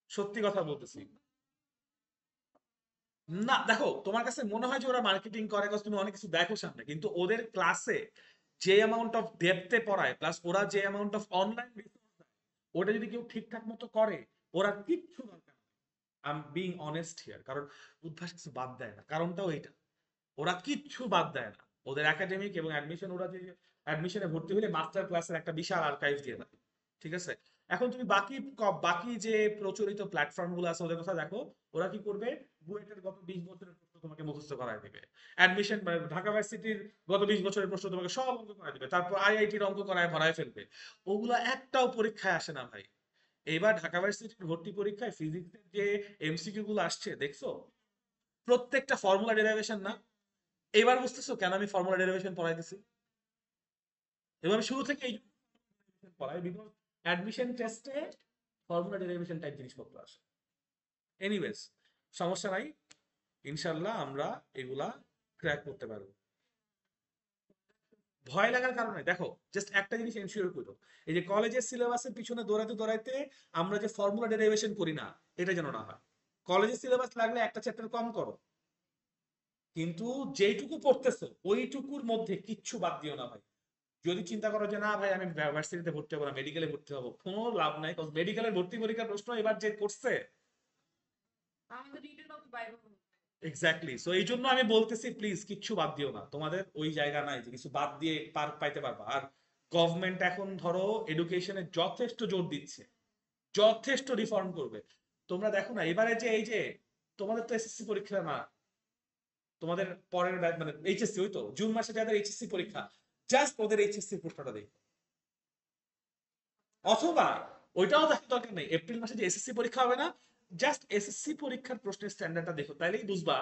সত্যি কথা বলতেছি। না দেখো, তোমার কাছে মনে হয় যে ওরা মার্কেটিং করে, কারণ তুমি অনেক কিছু দেখো সামনে, কিন্তু ওদের ক্লাসে যে অ্যামাউন্ট অফ ডেপথে পড়ায়, প্লাস ওরা যে অ্যামাউন্ট অফ অনলাইন রিসোর্স দেয়, ওটা যদি কেউ ঠিকঠাক মতো করে, ওরা কিচ্ছু দরকার, I am being honest here, কারণ উদ্ভাস কিছু বাদ দেয় না, কারণটাও এইটা, ওরা কিচ্ছু বাদ দেয় না, ওদের একাডেমিক এবং অ্যাডমিশন, ওরা যে অ্যাডমিশনে ভর্তি হলে মাস্টার ক্লাসের একটা বিশাল আর্কাইভ দিয়ে দেয়, ঠিক আছে। এখন তুমি বাকি বাকি যে প্রচলিত প্ল্যাটফর্ম গুলো আছে ওদের কথা দেখো, ওরা কি করবে, বুয়েটের গত 20 বছরের প্রশ্ন তোমাকে মুখস্থ করায় দিবে। অ্যাডমিশন ঢাকা ভার্সিটির গত 20 বছরের প্রশ্ন তোমাকে সব অঙ্ক করায় দিবে, তারপর আইআইটির অঙ্ক করায় ভরায় ফেলবে। ওগুলা একটাও পরীক্ষায় আসে না ভাই। এবার ঢাকা ভার্সিটির ভর্তি পরীক্ষায় ফিজিক্সের যে এমসিকিউ গুলো আসছে দেখছো, প্রত্যেকটা ফর্মুলা ডেরিভেশন না। এবার বুঝতেছো কেন আমি ফর্মুলা ডেরিভেশন পড়াই দিছি? এবার আমি শুরু থেকে এই পড়াই, বিকজ অ্যাডমিশন টেস্টে ফর্মুলা ডেরিভেশন টাইপ জিনিসপত্র আসে। এনিওয়েজ, সমস্যা নাই, ইনশাল্লাহ আমরা এগুলা ক্র্যাক করতে পারবো। ভয় লাগার কারণে দেখো, জাস্ট একটা জিনিস এনশিওর করো, এই যে কলেজের সিলেবাসের পিছনে দৌড়াতে দৌড়াইতে আমরা যে ফর্মুলা ডেরিভেশন করি না, এটা যেন না হয়। কলেজের সিলেবাস লাগলে একটা চ্যাপ্টার কম করো, কিন্তু যেইটুকু পড়তেছো ওইটুকুর মধ্যে কিচ্ছু বাদ দিও না ভাই। যদি চিন্তা করো যে না ভাই আমি ভার্সিটিতে ভর্তি হবো না, মেডিকেলে ভর্তি হবো, কোনো লাভ নাই, কারণ মেডিকেলের ভর্তি পরীক্ষার প্রশ্ন এবার যে করছে, এক্স্যাক্টলি। সো এই জন্য আমি বলতেছি প্লিজ কিচ্ছু বাদ দিও না, তোমাদের ওই জায়গা নাই যে কিছু বাদ দিয়ে পার পাইতে পারবা। আর গভর্নমেন্ট এখন ধরো এডুকেশনে যথেষ্ট জোর দিচ্ছে, যথেষ্ট রিফর্ম করবে। তোমরা দেখো না এবারে যে এই যে তোমাদের তো এসএসসি পরীক্ষা না, তোমাদের পরের মানে এইচএসসি, ওই তো জুন মাসে যাদের এইচএসসি পরীক্ষা, জাস্ট ওদের এইচএসসি প্রশ্নটা দেখো। অথবা ওইটাও দেখার দরকার নেই, এপ্রিল মাসে যে এসএসসি পরীক্ষা হবে না, জাস্ট এসএসসি পরীক্ষার প্রশ্নের স্ট্যান্ডার্ডটা দেখো, তাইলেই বুঝবা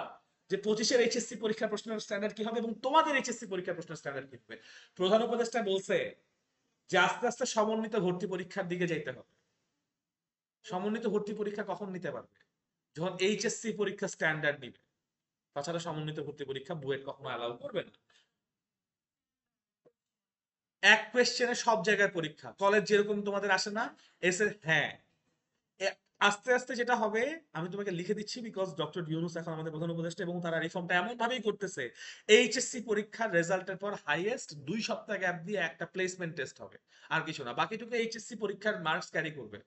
যে 25-এর এইচএসসি পরীক্ষার প্রশ্নের স্ট্যান্ডার্ড কি হবে এবং তোমাদের এইচএসসি পরীক্ষার প্রশ্নের স্ট্যান্ডার্ড কি হবে। প্রধান উপদেষ্টা বলছে যে আস্তে আস্তে সমন্বিত ভর্তি পরীক্ষার দিকে যাইতে হবে। সমন্বিত ভর্তি পরীক্ষা কখন নিতে পারবে? যখন এইচএসসি পরীক্ষা স্ট্যান্ডার্ড নিবে। তাছাড়া সমন্বিত ভর্তি পরীক্ষা বুয়েট কখনো অ্যালাউ করবে না। এক কোয়েশ্চেনে সব জায়গায় পরীক্ষা, কলেজ যেরকম তোমাদের আসে না এসে, হ্যাঁ। আস্তে আস্তে যেটা হবে, আমি তোমাকে লিখে দিচ্ছি, বিকজ ডক্টর ইউনূস এখন আমাদের প্রধান উপদেষ্টা এবং তারা রিফর্মটা এমন ভাবেই করতেছে, এইচএসসি পরীক্ষার রেজাল্টের পর হাইয়েস্ট 2 সপ্তাহ গ্যাপ দিয়ে একটা প্লেসমেন্ট টেস্ট হবে, আর কিছু না, বাকিটুকু এইচএসসি পরীক্ষার মার্কস ক্যারি করবে।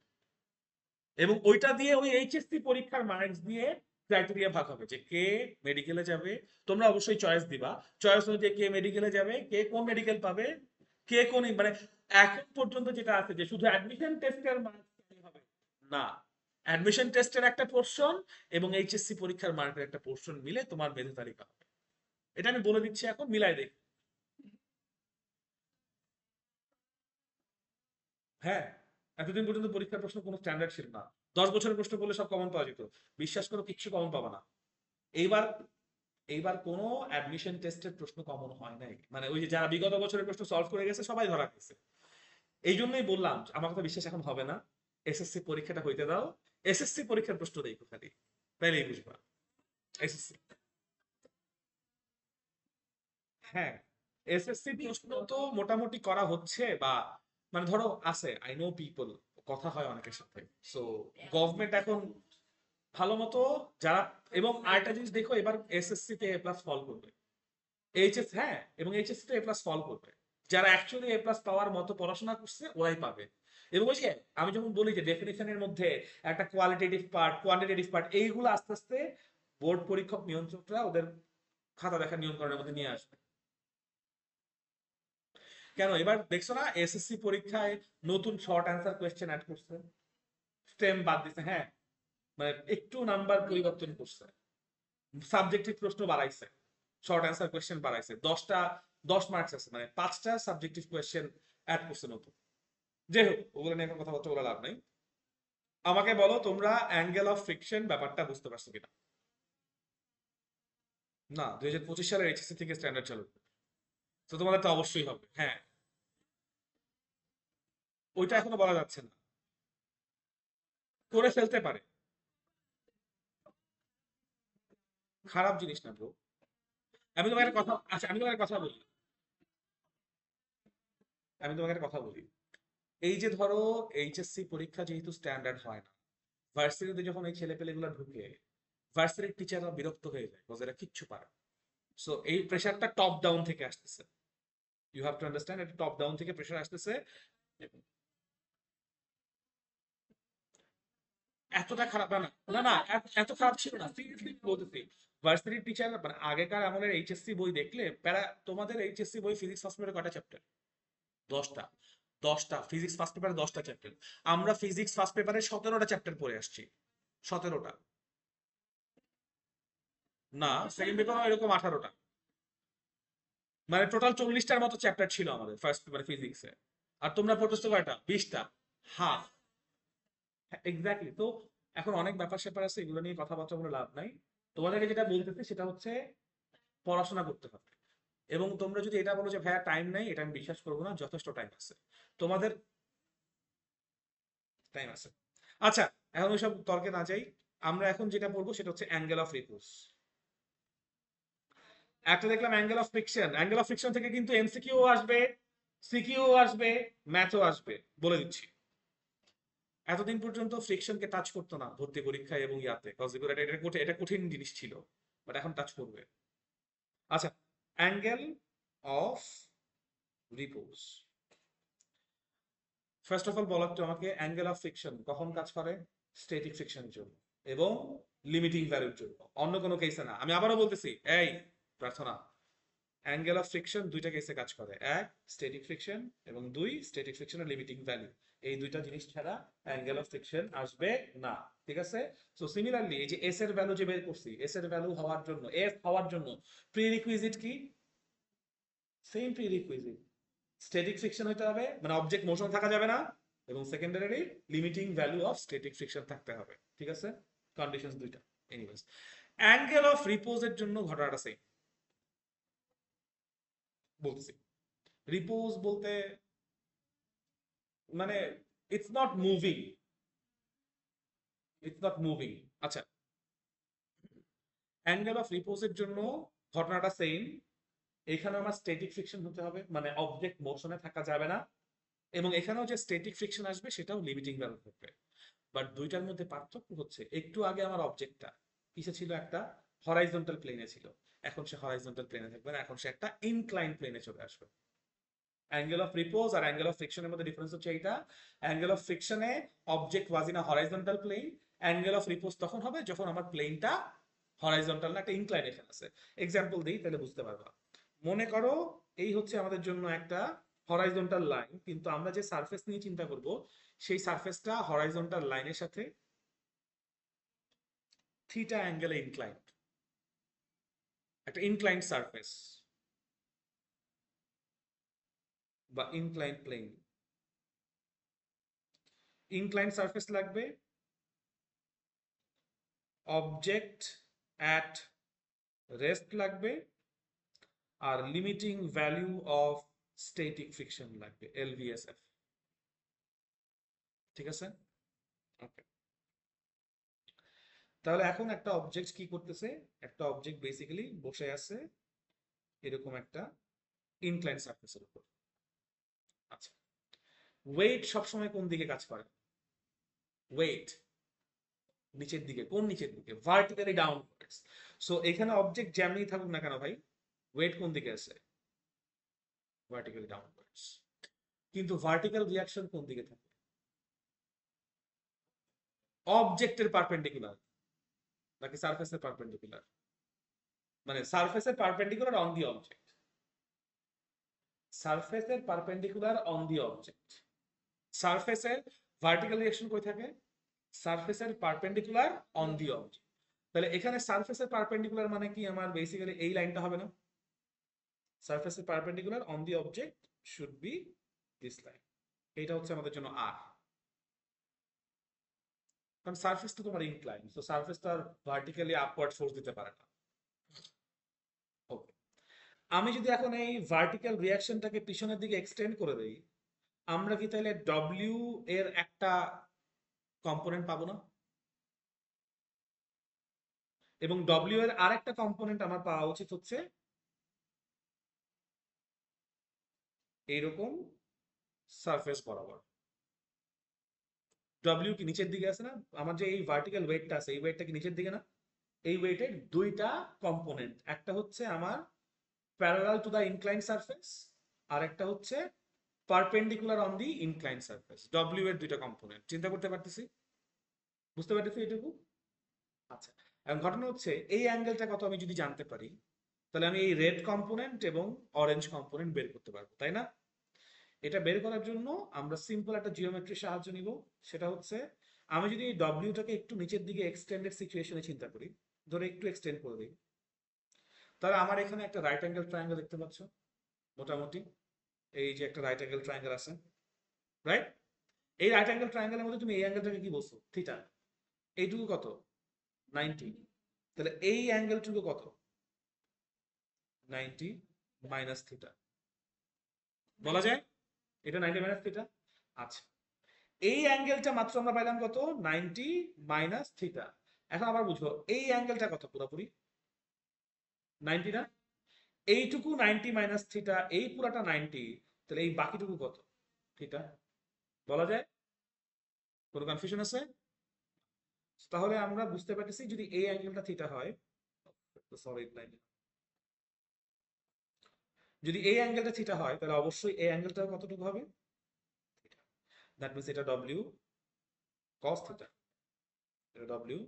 এবং ওইটা দিয়ে, ওই এইচএসসি পরীক্ষার মার্কস দিয়ে ক্রাইটেরিয়া ভাগ হবে যে কে মেডিকেলে যাবে। তোমরা অবশ্যই চয়েস দিবা, চয়েস অনুযায়ী কে মেডিকেলে যাবে, কে কোন মেডিকেল পাবে, কে কোন, মানে এখন পর্যন্ত যেটা আছে যে শুধু অ্যাডমিশন টেস্টের মার্কস হবে না, অ্যাডমিশন টেস্টের একটা পোর্শন এবং এইচএসসি পরীক্ষার মার্কের একটা পোর্শন মিলে তোমার মেধা তালিকা হবে। এটা আমি বলে দিচ্ছি, এখন মিলাই দেখ। হ্যাঁ, এতদিন পর্যন্ত পরীক্ষার প্রশ্ন কোনো স্ট্যান্ডার্ড ছিল না। 10 বছরের প্রশ্ন করলে সব কমন পাওয়া যেত, বিশ্বাস করো কিচ্ছু কমন পাবা না। এইবার, এইবার কোনো অ্যাডমিশন টেস্টের প্রশ্ন কমন হয় নাই, মানে ওই যে যারা বিগত বছরের প্রশ্ন সলভ করে গেছে সবাই ধরা গেছে। এই জন্যই বললাম আমার কথা বিশ্বাস এখন হবে না, এসএসসি পরীক্ষাটা হইতে দাও, এসএসসি পরীক্ষার প্রশ্ন দেখো খালি, তাইলেই বুঝবা। এসএসসি, হ্যাঁ, এসএসসি প্রশ্ন তো মোটামুটি করা হচ্ছে, বা মানে ধরো আছে, আই নো পিপল, কথা হয় অনেকের সাথে। সো গভর্নমেন্ট এখন ভালো মতো যারা, এবং আরেকটা জিনিস দেখো, এবার এসএসসি তে এ প্লাস ফল করবে, এইচএস, হ্যাঁ, এবং এইচএসসি তে এ প্লাস ফল করবে, যারা অ্যাকচুয়ালি এ প্লাস পাওয়ার মতো পড়াশোনা করছে ওরাই পাবে। এবং ওই যে আমি যখন বলি যে ডেফিনেশনের মধ্যে একটা কোয়ালিটেটিভ পার্ট, কোয়ান্টিটেটিভ পার্ট, এইগুলো আস্তে আস্তে বোর্ড পরীক্ষক নিয়ন্ত্রকরা ওদের খাতা দেখার নিয়ন্ত্রণের মধ্যে নিয়ে আসবে। কেন এবার দেখছো না এসএসসি পরীক্ষায় নতুন শর্ট অ্যান্সার কোয়েশ্চেন অ্যাড করছে, স্টেম বাদ দিছে, হ্যাঁ, মানে একটু নাম্বার পরিবর্তন করছে, সাবজেক্টিভ প্রশ্ন বাড়াইছে, শর্ট অ্যান্সার কোয়েশ্চেন বাড়াইছে, 10 মার্কস আছে, মানে 5টা সাবজেক্টিভ কোয়েশ্চেন অ্যাড করছে নতুন। যাই হোক, ওগুলো নিয়ে এখন কথাবার্তা বলে লাভ নাই। আমাকে বলো তোমরা অ্যাঙ্গেল অফ ফ্রিকশন ব্যাপারটা বুঝতে পারছো কিনা? না, 2025 সালের এইচএসসি থেকে স্ট্যান্ডার্ড চালু, তো তোমাদের তো অবশ্যই হবে, হ্যাঁ। ওইটা এখনো বলা যাচ্ছে না, করে ফেলতে পারে, খারাপ জিনিস না ব্রো। আমি তোমাকে একটা কথা, আচ্ছা আমি তোমাকে একটা কথা বলি, আমি তোমাকে একটা কথা বলি, এই যে ধরো এইচএসসি পরীক্ষা যেহেতু স্ট্যান্ডার্ড হয় না, ভার্সিটিতে যখন এই ছেলেপেলেগুলো ঢুকে, ভার্সিটির টিচাররা বিরক্ত হয়ে যায়, বিকজ এরা কিচ্ছু পারে। সো এই প্রেশারটা টপ ডাউন থেকে আসতেছে, ইউ হ্যাভ টু আন্ডারস্ট্যান্ড, এটা টপ ডাউন থেকে প্রেশার আসতেছে। এতটা খারাপ না, না না, এত খারাপ ছিল না, সিরিয়াসলি বলতেছি। ভার্সিটির টিচার মানে আগেকার আমলের এইচএসসি বই দেখলে প্যারা, তোমাদের এইচএসসি বই ফিজিক্স ফার্স্ট পেপারে কয়টা চ্যাপ্টার? 10টা। 10টা ফিজিক্স ফার্স্ট পেপারে 10টা চ্যাপ্টার। আমরা ফিজিক্স ফার্স্ট পেপারে 17টা চ্যাপ্টার পড়ে আসছি, 17টা। না, সেকেন্ড পেপারও এরকম 18টা, মানে টোটাল 40টার মতো চ্যাপ্টার ছিল আমাদের ফার্স্ট পেপারে ফিজিক্সে। আর তোমরা পড়তেছো কয়টা? 20টা, হাফ। এক্স্যাক্টলি। তো এখন অনেক ব্যাপার স্যাপার আছে, এগুলো নিয়ে কথাবার্তা বলে লাভ নাই। তোমাদেরকে যেটা বলতেছে সেটা হচ্ছে পড়াশোনা করতে হবে। এবং তোমরা যদি এটা বলো যে ভাইয়া টাইম নাই, এটা আমি বিশ্বাস করবো না, যথেষ্ট টাইম আছে তোমাদের, টাইম আছে। আচ্ছা, এখন ওইসব তর্কে না যাই। আমরা এখন যেটা পড়বো সেটা হচ্ছে অ্যাঙ্গেল অফ রিপোজ। একটা দেখলাম angle of friction, angle of friction থেকে কিন্তু এমসিকিউ আসবে, সিকিউ আসবে, ম্যাথও আসবে, বলে দিচ্ছি। এতদিন পর্যন্ত ফ্রিকশনকে টাচ করতো না ভর্তি পরীক্ষায় এবং ইয়াতে, কজ এটা কঠিন জিনিস ছিল, বাট এখন টাচ করবে। আচ্ছা, angle of repose. First of all বলো একটু আমাকে, অ্যাঙ্গেল অফ ফ্রিকশন কখন কাজ করে? স্ট্যাটিক ফ্রিকশনের জন্য এবং লিমিটিং ভ্যালুর জন্য, অন্য কোনো কেসে না। আমি আবারও বলতেছি, এই প্রার্থনা, অ্যাঙ্গেল অফ ফ্রিকশন দুইটা কেসে কাজ করে, এক স্ট্যাটিক ফ্রিকশন এবং দুই স্ট্যাটিক ফ্রিকশনের লিমিটিং ভ্যালু। এই দুইটা জিনিস ছাড়া অ্যাঙ্গেল অফ ফ্রিকশন আসবে না। ঠিক আছে? সো সিমিলারলি এই যে এস এর ভ্যালু যে বের করছি, এস এর ভ্যালু হওয়ার জন্য, এস হওয়ার জন্য প্রিরিকুইজিট কি? সেম প্রিরিকুইজিট, স্ট্যাটিক ফ্রিকশন হতে হবে, মানে অবজেক্ট মোশন থাকা যাবে না, এবং secondary limiting value of static friction থাকতে হবে। ঠিক আছে? কন্ডিশনস দুইটা। এনিওয়েজ, অ্যাঙ্গেল অফ রিপোজের জন্য ঘটনাটা সেম। বলতেছি, রিপোজ বলতে মানে it's not moving, it's not moving. আচ্ছা, অ্যাঙ্গেল অফ রিপোজের জন্য ঘটনাটা সেম। এখানে আমার স্ট্যাটিক ফ্রিকশন হতে হবে, মানে অবজেক্ট মোশনে থাকা যাবে না, এবং এখানেও যে স্ট্যাটিক ফ্রিকশন আসবে সেটাও লিমিটিং ভ্যালু থাকবে। বাট দুইটার মধ্যে পার্থক্য হচ্ছে, একটু আগে আমার অবজেক্টটা কিসে ছিল? একটা হরাইজন্টাল প্লেনে ছিল, এখন সে হরাইজন্টাল প্লেনে থাকবে না, এখন সে একটা ইনক্লাইন প্লেনে চলে আসবে। অ্যাঙ্গেল অফ রিপোজ আর অ্যাঙ্গেল অফ ফ্রিকশনের মধ্যে ডিফারেন্স হচ্ছে এইটা, অ্যাঙ্গেল অফ ফ্রিকশনে object was in a horizontal plane, angle of repose তখন হবে যখন আমার প্লেনটা হরাইজন্টাল না, একটা ইনক্লাইনেশন আছে। এক্সাম্পল দিই তাহলে বুঝতে পারবা। মনে করো এই হচ্ছে আমাদের জন্য একটা হরাইজন্টাল লাইন, কিন্তু আমরা যে সারফেস নিয়ে চিন্তা করব সেই সারফেসটা হরাইজন্টাল লাইনের সাথে থিটা অ্যাঙ্গেলে ইনক্লাইন্ড, একটা ইনক্লাইন্ড সারফেস বা ইনক্লাইন্ড প্লেন। ইনক্লাইন্ড সারফেস লাগবে, অবজেক্ট অ্যাট রেস্ট লাগবে, আর limiting value of static friction লাগবে, এলভিএসএফ। ঠিক আছে? ওকে। তাহলে এখন একটা অবজেক্ট কি করতেছে? একটা অবজেক্ট বেসিক্যালি বসে আছে এরকম একটা ইনক্লাইন্ড সারফেসের উপর। আচ্ছা, ওয়েট সবসময় কোন দিকে কাজ করে? ওয়েট নিচের দিকে। কোন নিচের দিকে? Vertically downwards. সো এখানে অবজেক্ট যেমনি থাকুক না কেন ভাই, ওয়েট কোন দিকে আছে? Vertically downwards. কিন্তু ভার্টিক্যাল রিয়াকশন কোন দিকে থাকে? অবজেক্টের পারপেন্ডিকুলার নাকি সারফেসের পারপেন্ডিকুলার? মানে সারফেসের পারপেন্ডিকুলার অন দি অবজেক্ট, সারফেসের পারপেন্ডিকুলার অন দি অবজেক্ট। সারফেসের ভার্টিক্যাল রিয়াকশন কই থাকে? সারফেসের পারপেন্ডিকুলার অন দি অবজেক্ট। তাহলে এখানে সারফেসের পারপেন্ডিকুলার মানে কি? আমার বেসিক্যালি এই লাইনটা হবে না? সারফেসের perpendicular on the object should be this line. এটা হচ্ছে আমাদের জন্য আর, কারণ সারফেস তো তোমার ইনক্লাইন, তো সারফেস তো আর ভার্টিক্যালি আপওয়ার্ড ফোর্স দিতে পারে না। ওকে, আমি যদি এখন এই ভার্টিক্যাল রিয়াকশনটাকে পিছনের দিকে এক্সটেন্ড করে দেই, আমরা কি তাহলে ডব্লিউ এর একটা কম্পোনেন্ট পাবো না? এবং ডব্লিউ এর আরেকটা কম্পোনেন্ট আমার পাওয়া উচিত হচ্ছে এইরকম সারফেস বরাবর। ডব্লিউ কি নিচের দিকে আছে না? আমার যে এই ভার্টিক্যাল ওয়েটটা আছে, এই ওয়েটটা কি নিচের দিকে না? এই ওয়েটের দুইটা কম্পোনেন্ট, একটা হচ্ছে আমার parallel to the inclined surface, আর একটা হচ্ছে perpendicular on the inclined surface. W এর দুইটা কম্পোনেন্ট চিন্তা করতে পারতেছি? বুঝতে পারতেছি এটুকু? আচ্ছা, এখন ঘটনা হচ্ছে এই অ্যাঙ্গেলটা কত আমি যদি জানতে পারি, তাহলে আমি এই রেড কম্পোনেন্ট এবং অরেঞ্জ কম্পোনেন্ট বের করতে পারবো, তাই না? এটা বের করার জন্য আমরা সিম্পল একটা জিওমেট্রির সাহায্য নিব। সেটা হচ্ছে, আমি যদি এই ডব্লিউটাকে একটু নিচের দিকে এক্সটেন্ডেড সিচুয়েশনে চিন্তা করি, ধরে একটু এক্সটেন্ড করে দিই, তাহলে আমার এখানে একটা রাইট অ্যাঙ্গেল ট্রায়াঙ্গেল দেখতে পাচ্ছ মোটামুটি, এই যে একটা রাইট অ্যাঙ্গেল ট্রায়াঙ্গেল আছে, রাইট? এই রাইট অ্যাঙ্গেল ট্রায়াঙ্গেলের মধ্যে তুমি এই অ্যাঙ্গেলটাকে কি বলছো? থিটা। এইটুকু কত? 90। তাহলে এই অ্যাঙ্গেলটুকু কত? 90 মাইনাস থিটা। বলা যায় এটা 90 মাইনাস থিটা। আচ্ছা, এই অ্যাঙ্গেলটা মাত্র আমরা পাইলাম কত? 90 মাইনাস থিটা। এখন আবার বুঝবো এই অ্যাঙ্গেলটা কত পুরোপুরি? 90 না? এইটুকু 90 মাইনাস থিটা, এই পুরাটা 90, তাহলে এই বাকিটুকু কত? থিটা। বলা যায়? কোনো কনফিউশন আছে? তাহলে আমরা বুঝতে পারতেছি যদি এই অ্যাঙ্গেলটা থিটা হয়, সরি যদি এই অ্যাঙ্গেলটা থিটা হয় তাহলে অবশ্যই এই অ্যাঙ্গেলটা কতটুকু হবে? দ্যাট মিনস এটা ডব্লিউ কস থিটা, এটা ডব্লিউ।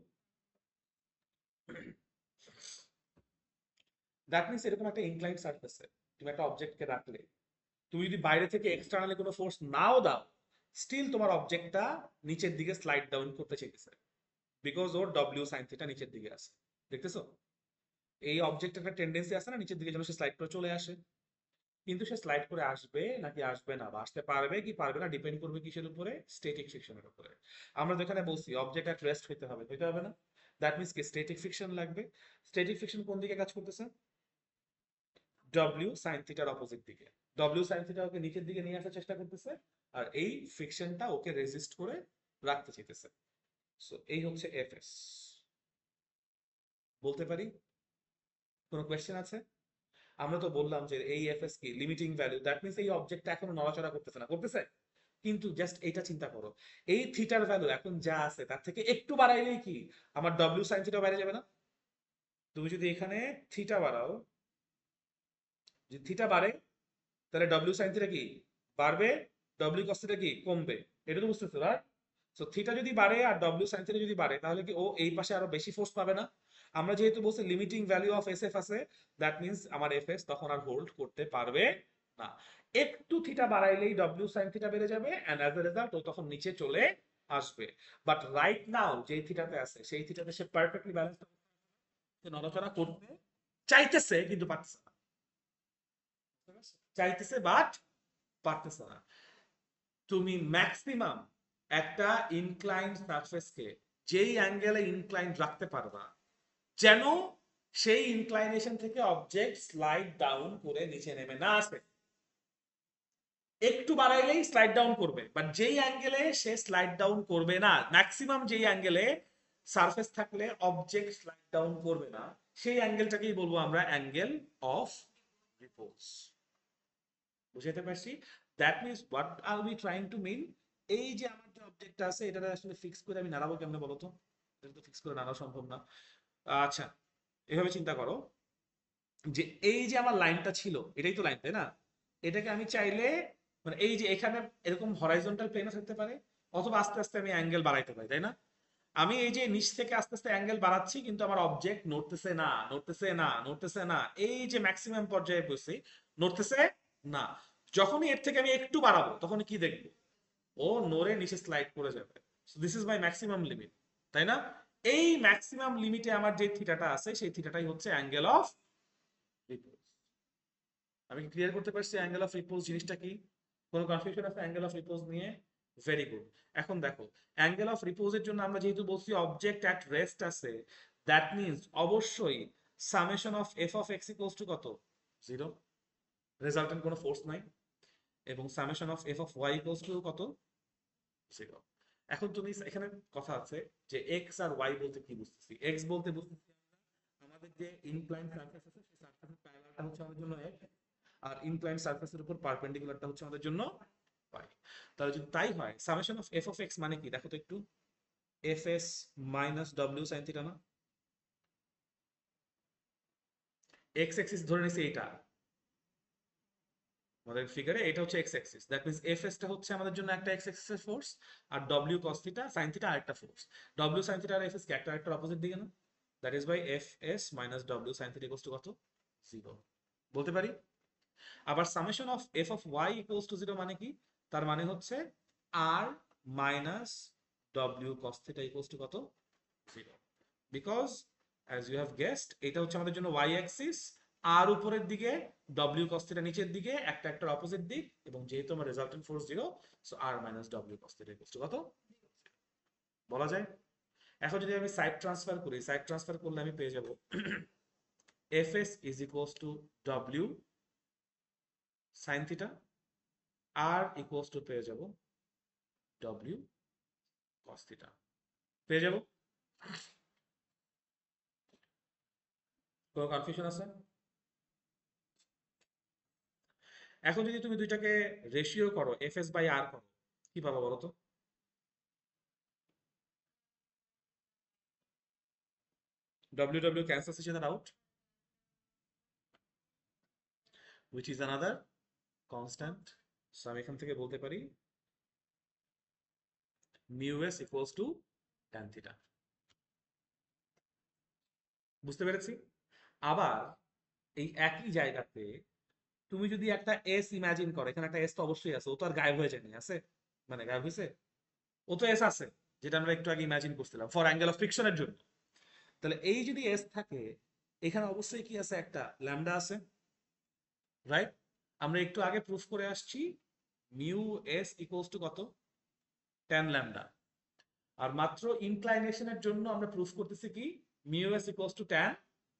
দ্যাট মিনস এরকম একটা ইনক্লাইন্ড সারফেসে তুমি একটা অবজেক্টকে রাখলে, তুমি যদি বাইরে থেকে এক্সটার্নালি কোনো ফোর্স নাও দাও, স্টিল তোমার অবজেক্টটা নিচের দিকে স্লাইড ডাউন করতে চাইতেছে, because or W sine theta নিচের দিকে আছে। দেখতেছো এই অবজেক্টের একটা টেন্ডেন্সি আছে না নিচের দিকে যেন সে স্লাইড করে চলে আসে, কিন্তু সে স্লাইড করে আসবে নাকি আসবে না, বা আসতে পারবে কি পারবে না, ডিপেন্ড করবে কিসের উপরে? স্ট্যাটিক ফ্রিকশনের উপরে। আমরা যেখানে বলছি অবজেক্ট অ্যাট রেস্ট হইতে হবে, হইতে হবে না? দ্যাট মিনস কি স্ট্যাটিক ফ্রিকশন লাগবে। স্ট্যাটিক ফ্রিকশন কোন দিকে কাজ করতেছে? ডব্লিউ সাইন থিটার অপোজিট দিকে। ডব্লিউ সাইন থিটা ওকে নিচের দিকে নিয়ে আসার চেষ্টা করতেছে, আর এই ফ্রিকশনটা ওকে রেজিস্ট করে রাখতে চাইতেছে। সো এই হচ্ছে এফএস। বলতে পারি? কোনো কোয়েশ্চেন আছে? আমরা তো বললাম যে এই এফএস কি লিমিটিং ভ্যালু, দ্যাট মিনস এই অবজেক্টটা এখনো নড়াচড়া করতেছে না, করতেছে? কিন্তু জাস্ট এটা চিন্তা করো, এই থিটার ভ্যালু এখন যা আছে তার থেকে একটু বাড়াইলেই কি আমার ডব্লিউ সাইন থিটা বাইরে যাবে না? তুমি যদি এখানে থিটা বাড়াও, যদি থিটা বাড়ে তাহলে ডব্লিউ সাইন থিটা কি বাড়বে, ডব্লিউ কস থিটা কি কমবে। এটা তো বুঝতেছো, রাইট? সো থিটা যদি বাড়ে আর ডব্লিউ সাইন থিটা যদি বাড়ে তাহলে কি ও এই পাশে আরো বেশি ফোর্স পাবে না? আমরা যেহেতু বলছি limiting value of S F আছে, দ্যাট মিনস আমার এফ এস তখন আর হোল্ড করতে পারবে না। একটু থিটা বাড়াইলেই ডব্লিউ সাইন থিটা বেড়ে যাবে, এন্ড অ্যাজ এ রেজাল্ট ও তখন নিচে চলে আসবে। বাট রাইট নাও যেই থিটাতে আছে সেই থিটাতে সে পারফেক্টলি ব্যালেন্স নড়াচড়া করতে চাইতেছে কিন্তু পারতেছে না। চাইতেছে বাট পারতেছে না। তুমি ম্যাক্সিমাম একটা ইনক্লাইন্ড সারফেসকে যেই অ্যাঙ্গেলে ইনক্লাইন্ড রাখতে পারবা যেন সেই ইনক্লাইনেশন থেকে অবজেক্ট স্লাইড ডাউন করে নিচে নেমে না আসে। একটু বাড়াইলেই স্লাইড ডাউন করবে, বাট যেই অ্যাঙ্গেলে সে স্লাইড ডাউন করবে না, ম্যাক্সিমাম যেই অ্যাঙ্গেলে সারফেস থাকলে অবজেক্ট স্লাইড ডাউন করবে না, সেই অ্যাঙ্গেলটাকেই বলবো আমরা অ্যাঙ্গেল অফ রিপোজ। বুঝাতে পারছি? That means what are we trying to mean, এই যে আমার যে অবজেক্টটা আছে এটা আসলে ফিক্স করে আমি নাড়াবো কেমনে বলো তো? এটা তো ফিক্স করে নাড়া সম্ভব না। আচ্ছা, এভাবে চিন্তা করো যে এই যে আমার লাইনটা ছিল, এটাই তো লাইন, তাই না? এটাকে আমি চাইলে মানে এই যে এখানে এরকম হরাইজন্টাল প্লেনে থাকতে পারে, অথবা আস্তে আস্তে আমি অ্যাঙ্গেল বাড়াইতে পারি, তাই না? আমি এই যে নিচ থেকে আস্তে আস্তে অ্যাঙ্গেল বাড়াচ্ছি কিন্তু আমার অবজেক্ট নড়তেছে না, নড়তেছে না, নড়তেছে না, এই যে ম্যাক্সিমাম পর্যায়ে বসে নড়তেছে না। যখনই এর থেকে আমি একটু বাড়াবো তখন কি দেখবো? ও নড়ে নিচে স্লাইড করে যাবে। This is my maximum limit, তাই না? এই ম্যাক্সিমাম লিমিটে আমার যে থিটাটা আছে সেই থিটাটাই হচ্ছে অ্যাঙ্গেল অফ রিপোজ। আমি কি ক্লিয়ার করতে পারছি অ্যাঙ্গেল অফ রিপোজ জিনিসটা কি? কোনো কনফিউশন আছে অ্যাঙ্গেল অফ রিপোজ নিয়ে? Very good. এখন দেখো অ্যাঙ্গেল অফ রিপোজের জন্য আমরা যেহেতু বলছি অবজেক্ট অ্যাট রেস্ট আছে, দ্যাট মিনস অবশ্যই summation of F of X equals to কত? 0, রেজাল্টেন্ট কোনো ফোর্স নাই। এবং summation of F of Y equals to কত? 0। এখন তুমি এখানে কথা আছে যে এক্স আর ওয়াই বলতে কি বুঝতেছি? এক্স বলতে বুঝতেছি আমাদের যে ইনক্লাইন্ড সারফেস আছে সেই সারফেসের প্যারালালটা হচ্ছে আমাদের জন্য এক্স, আর ইনক্লাইন্ড সারফেসের উপর পারপেন্ডিকুলারটা হচ্ছে আমাদের জন্য পাই। তাহলে যদি তাই হয় summation of F of X মানে কি দেখো তো একটু? F S minus W sine theta না? এক্স অ্যাক্সিস ধরে নিছি এইটা আমাদের ফিগারে, এটা হচ্ছে X axis, that means F S টা হচ্ছে আমাদের জন্য একটা এক্স অ্যাক্সিসের ফোর্স, আর W cos theta sine theta আরেকটা ফোর্স। ডব্লিউ সাইন থিটা আর এফ এস কি একটা আরেকটার অপোজিট দিকে না? That is by F S minus W sine theta equals to কত? 0 বলতে পারি। আবার summation of F of Y equals to 0 মানে কি? তার মানে হচ্ছে R minus W cos theta equals to কত? 0। Because as you have guessed, এটা হচ্ছে আমাদের জন্য ওয়াই অ্যাক্সিস, আর উপরের দিকে ডব্লিউ কস থিটা নিচের দিকে, একটা একটার অপোজিট দিক, এবং যেহেতু আমার resultant force 0, so R minus W cos theta equals to কত বলা যায়। এখন যদি আমি সাইড ট্রান্সফার করি, সাইড ট্রান্সফার করলে আমি পেয়ে যাব Fs is equals to W sin theta, R equals to পেয়ে যাব W cos theta, পেয়ে যাব। কোনো কনফিউশন আছে? এখন যদি তুমি দুইটাকে রেশিও করো, Fs বাই আর করো, কি পাবো বলো তো? W cancels each other out, which is another constant. So আমি এখান থেকে বলতে পারি mu s equals to tan theta। বুঝতে পেরেছি? আবার এই একই জায়গাতে তুমি যদি একটা এস ইমাজিন করো, এখানে একটা এস তো অবশ্যই আছে, ও তো আর গায়েব হয়ে যায়নি, আছে? মানে গায়েব হয়েছে? ও তো এস আছে, যেটা আমরা একটু আগে ইমাজিন করছিলাম ফর অ্যাঙ্গেল অফ ফ্রিকশনের জন্য। তাহলে এই যদি এস থাকে, এখানে অবশ্যই কি আছে, একটা ল্যামডা আছে, রাইট? আমরা একটু আগে প্রুফ করে আসছি মিউ এস ইকুয়ালস টু কত, ট্যান ল্যামডা। আর মাত্র ইনক্লাইনেশনের জন্য আমরা প্রুফ করতেছি কি, mu S equals two tan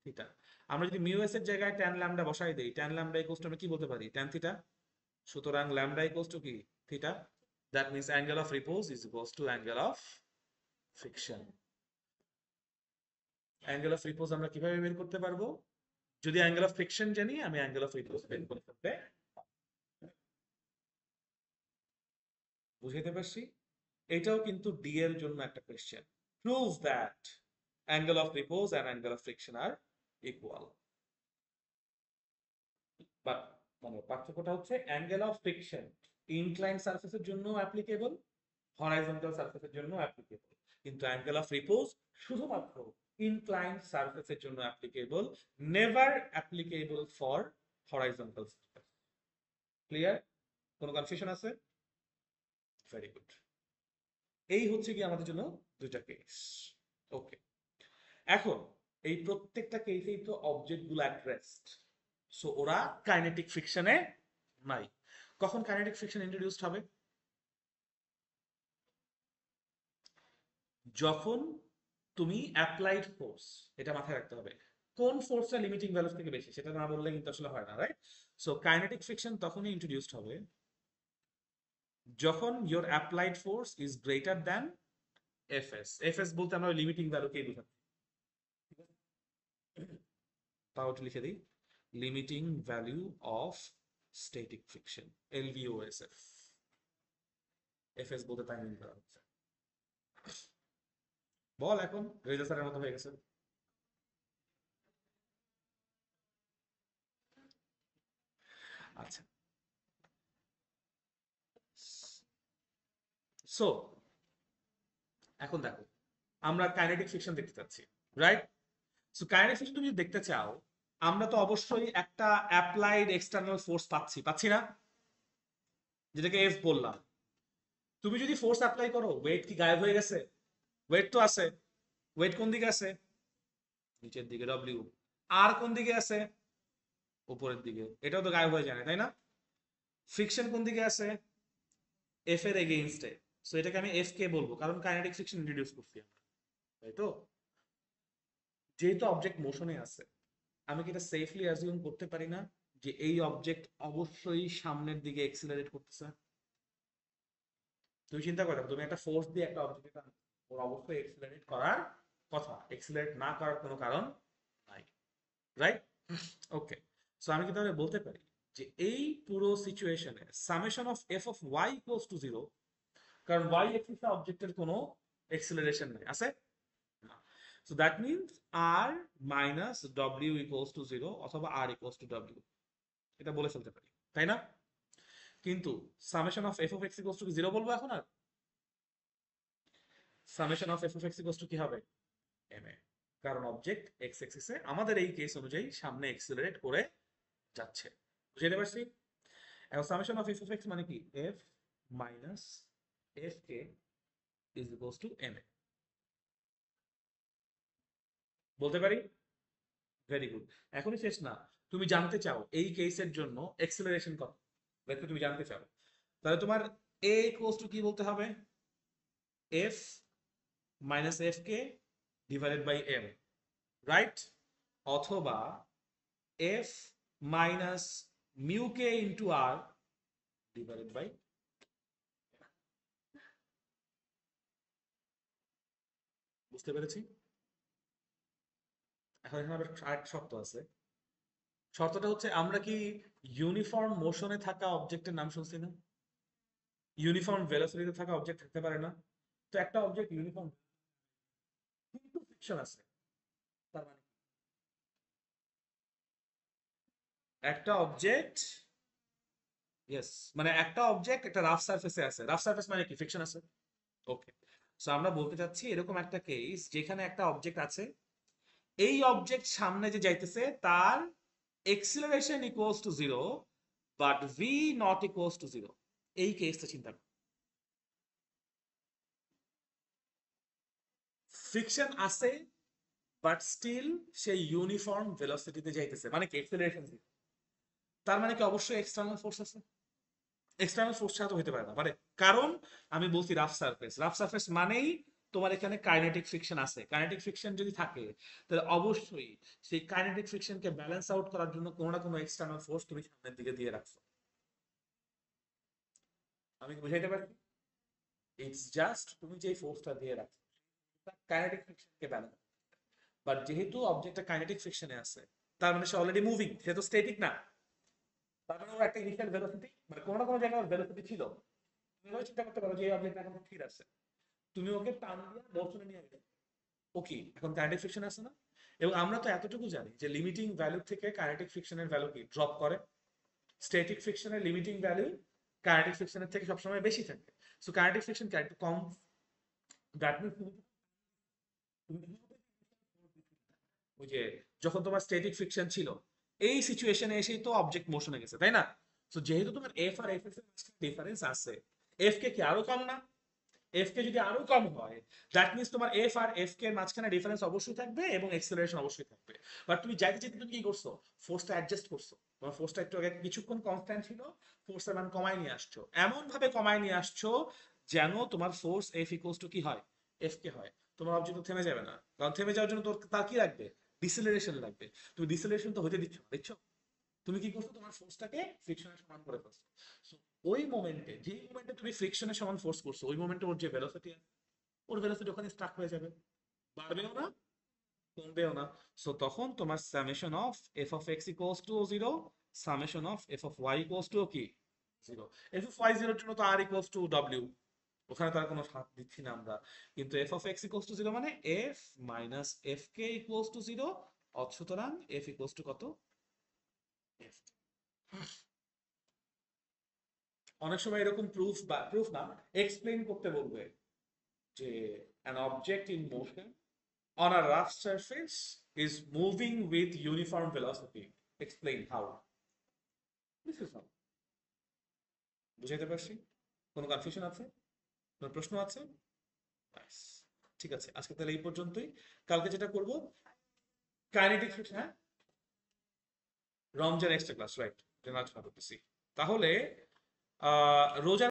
theta. আমরা যদি মিউ এস এর জায়গায় ট্যান ল্যামডা বসাই দেই, ট্যান ল্যামডা ইকুয়ালস টু আমরা কি বলতে পারি, ট্যান থিটা। সুতরাং ল্যামডা ইকুয়ালস টু কি, theta. That means angle of repose is equals to angle of friction. Angle of repose আমরা কিভাবে বের করতে পারবো? যদি অ্যাঙ্গেল অফ ফ্রিকশন জানি, আমি অ্যাঙ্গেল অফ রিপোজ বের করতে পারবে। বুঝাইতে পারছি? এটাও কিন্তু ডি এর জন্য একটা question. Prove that angle of repose and angle of friction are equal. But মানে পার্থক্যটা হচ্ছে অ্যাঙ্গেল অফ ফ্রিকশন ইনক্লাইন্ড সারফেসের জন্য অ্যাপ্লিকেবল, হরাইজন্টাল সারফেসের জন্য অ্যাপ্লিকেবল, কিন্তু অ্যাঙ্গেল অফ রিপোজ শুধুমাত্র ইনক্লাইন্ড সারফেসের জন্য applicable, never applicable for horizontal surface. Clear? কোনো কনফিউশন আছে? Very good. এই হচ্ছে কি আমাদের জন্য দুইটা কেস। ওকে, এখন এই প্রত্যেকটা কেসেই তো অবজেক্ট গুলো অ্যাট রেস্ট, সো ওরা কাইনেটিক ফ্রিকশনে নাই। কখন কাইনেটিক ফ্রিকশন ইন্ট্রোডিউসড হবে? যখন তুমি অ্যাপ্লাইড ফোর্স, এটা মাথায় রাখতে হবে, কোন ফোর্সটা লিমিটিং ভ্যালু থেকে বেশি সেটা না বললে কিন্তু আসলে হয় না, রাইট? সো কাইনেটিক ফ্রিকশন তখনই ইন্ট্রোডিউসড হবে যখন your applied force is greater than F S. F S বলতে আমরা লিমিটিং ভ্যালুকেই বোঝাচ্ছি। তাও একটু লিখে দিই, limiting value of static friction, LVOSF. F S বলতে তাই মিন করা হচ্ছে। বল এখন, রেজা স্যারের মতো হয়ে গেছে। আচ্ছা, সো এখন দেখো, আমরা কাইনেটিক ফ্রিকশন দেখতে চাচ্ছি, রাইট? সো কাইনেটিক ফ্রিকশন তুমি যদি দেখতে চাও, আমরা তো অবশ্যই একটা অ্যাপ্লাইড এক্সটার্নাল ফোর্স পাচ্ছি, পাচ্ছি না? যেটাকে এফ বললাম। তুমি যদি ফোর্স অ্যাপ্লাই করো, ওয়েট কি গায়েব হয়ে গেছে? ওয়েট তো আছে। ওয়েট কোন দিকে আছে? নিচের দিকে, ডব্লিউ। আর কোন দিকে আছে? উপরের দিকে। এটাও তো গায়েব হয়ে যায় না, তাই না? ফ্রিকশন কোন দিকে আছে? এফ এর এগেইনস্টে। সো এটাকে আমি এফ কে বলবো, কারণ কাইনেটিক ফ্রিকশন ইন্ট্রোডিউস করছি আমরা, তাই তো? যেহেতু অবজেক্ট মোশনে আছে, আমি কি এটা সেফলি অ্যাজিউম করতে পারি না যে এই অবজেক্ট অবশ্যই সামনের দিকে এক্সিলারেট করতেছে? তুমি চিন্তা করো, তুমি একটা ফোর্স দিয়ে একটা অবজেক্ট, ওর অবশ্যই এক্সিলারেট করার কথা, এক্সিলারেট না করার কোনো কারণ নাই, রাইট? ওকে, সো আমি কি তাহলে বলতে পারি যে এই পুরো সিচুয়েশনে summation of F of Y equals to zero, কারণ ওয়াই এক্সিসে অবজেক্টের কোনো এক্সিলারেশন নেই, আছে না? So that means R minus W equals to zero, অথবা আর ইকুয়ালস টু ডব্লিউ, এটা বলে ফেলতে পারি, তাই না? কিন্তু summation of F of X equals to zero বলবো এখন আর? Summation of F of X equals to কি হবে, এম এ, কারণ অবজেক্ট এক্স এক্সিসে আমাদের এই কেস অনুযায়ী সামনে এক্সিলারেট করে যাচ্ছে। বুঝতে পারছি? এখন summation of F of X মানে কি, F minus F K is equals to M A. বলতে পারি? Very good. এখনই শেষ না, তুমি জানতে চাও এই কেসের জন্য এক্সেলারেশন কত, দেখো তুমি জানতে চাও, তাহলে তোমার এ ইকুয়ালস টু কি বলতে হবে? F minus F K divided by M, right? অথবা F minus mu K into R divided by, বুঝতে পেরেছি? এখন এখানে আবার আরেকটা শর্ত আছে। শর্তটা হচ্ছে আমরা কি ইউনিফর্ম মোশনে থাকা অবজেক্টের নাম শুনছি না? ইউনিফর্ম ভেলোসিটিতে থাকা অবজেক্ট থাকতে পারে না? তো একটা অবজেক্ট ইউনিফর্ম কিন্তু ফ্রিকশন আছে, তার মানে একটা অবজেক্ট, ইয়েস, মানে একটা অবজেক্ট একটা রাফ সারফেসে আছে, রাফ সারফেস মানে কি ফ্রিকশন আছে। ওকে, সো আমরা বলতে চাচ্ছি এরকম একটা কেস যেখানে একটা অবজেক্ট আছে, এই অবজেক্ট সামনে যে যাইতেছে তার acceleration equals to zero, but V naught equals to zero. এই কেসটা চিন্তা করো, ফ্রিকশন আছে বাট স্টিল সেই ইউনিফর্ম ভেলোসিটিতে যাইতেছে, মানে কি এক্সিলারেশন জিরো। তার মানে কি অবশ্যই এক্সটার্নাল ফোর্স আছে? এক্সটার্নাল ফোর্স ছাড়া তো হতে পারে না, মানে কারণ আমি বলছি রাফ সারফেস, রাফ সারফেস মানেই তোমার এখানে কাইনেটিক ফ্রিকশন আছে। কাইনেটিক ফ্রিকশন যদি থাকে তাহলে অবশ্যই সেই কাইনেটিক ফ্রিকশনকে ব্যালেন্স আউট করার জন্য কোনো না কোনো এক্সটার্নাল ফোর্স তুমি সামনের দিকে দিয়ে রাখছো। আমি কি বুঝাইতে পারছি? ইটস জাস্ট তুমি যে ফোর্সটা দিয়ে রাখছো কাইনেটিক ফ্রিকশনকে ব্যালেন্স, বাট যেহেতু অবজেক্টটা কাইনেটিক ফ্রিকশনে আছে, তার মানে সে অলরেডি মুভিং, সে তো স্ট্যাটিক না। তার মানে ওর একটা ইনিশিয়াল ভেলোসিটি, মানে কোনো না কোনো জায়গায় ওর ভেলোসিটি ছিল। তুমি এভাবে চিন্তা করতে পারো যে এই অবজেক্ট এখন স্থির আছে, তুমি ওকে টান দিয়ে মোশনে নিয়ে গেলে ওকে এখন কাইনেটিক ফ্রিকশন আছে না? এবং আমরা তো এতটুকু জানি যে লিমিটিং ভ্যালু থেকে কাইনেটিক ফ্রিকশনের ভ্যালু কি ড্রপ করে। স্ট্যাটিক ফ্রিকশনের লিমিটিং ভ্যালু কাইনেটিক ফ্রিকশনের থেকে সবসময় বেশি থাকে। সো কাইনেটিক ফ্রিকশন একটু কম, দ্যাট মিন্স ওই যে যখন তোমার স্ট্যাটিক ফ্রিকশন ছিল এই সিচুয়েশনে এসেই তো অবজেক্ট মোশনে গেছে, তাই না? সো যেহেতু তোমার এফ আর এফ এর ডিফারেন্স আছে, এফ কে কি আরো কম না? এফ কে যদি আরো কম হয়, দ্যাট মিন্স তোমার এফ আর এফ কে মাঝখানে ডিফারেন্স অবশ্যই থাকবে এবং এক্সেলারেশন অবশ্যই থাকবে। বাট তুমি যাইতে যেতে তুমি কি করছো, ফোর্সটা অ্যাডজাস্ট করছো। তোমার ফোর্সটা একটু আগে কিছুক্ষণ কনস্ট্যান্ট ছিল, ফোর্সের মান কমায় নিয়ে আসছো, এমন ভাবে কমায় নিয়ে আসছো যেন তোমার ফোর্স এফ ইকুয়ালস টু কি হয়, এফ কে হয়। তোমার অবজেক্ট থেমে যাবে না, কারণ থেমে যাওয়ার জন্য তোর তার কি লাগবে, ডিসেলারেশন লাগবে। তুমি ডিসেলারেশন তো হতে দিচ্ছ না, দেখছো? তুমি কি করছো, তোমার ফোর্সটাকে ফ্রিকশনের সমান করে ফেলছো। So, ওই মোমেন্টে, যেই মোমেন্টে তুমি ফ্রিকশনের সমান ফোর্স করছো, ওই মোমেন্টে ওর যে ভেলোসিটি আছে, ওর ভেলোসিটি ওখানে স্টাক হয়ে যাবে, বাড়বেও না কমবেও না। সো তখন তোমার summation of F of X equals to zero, summation of F of Y equals to কি জিরো। এফ অফ ওয়াই জিরোর জন্য তো আর ইকুয়ালস টু ডব্লিউ, ওখানে তার কোনো হাত দিচ্ছি না আমরা। কিন্তু F of X equals to zero মানে F minus F K equals to zero, সুতরাং এফ ইকুয়ালস টু কত, এফ। অনেক সময় এরকম প্রুফ বা প্রুফ না, এক্সপ্লেইন করতে বলবে যে an object in motion on a rough surface is moving with uniform velocity. Explain how. This is all. বুঝাইতে পারছি? কোনো কনফিউশন আছে? কোনো প্রশ্ন আছে? Nice. ঠিক আছে, আজকে তাহলে এই পর্যন্তই। কালকে যেটা করব, কাইনেটিক ফ্রিকশন, হ্যাঁ, Ramzan extra class, right, general করতেছি। তাহলে রোজা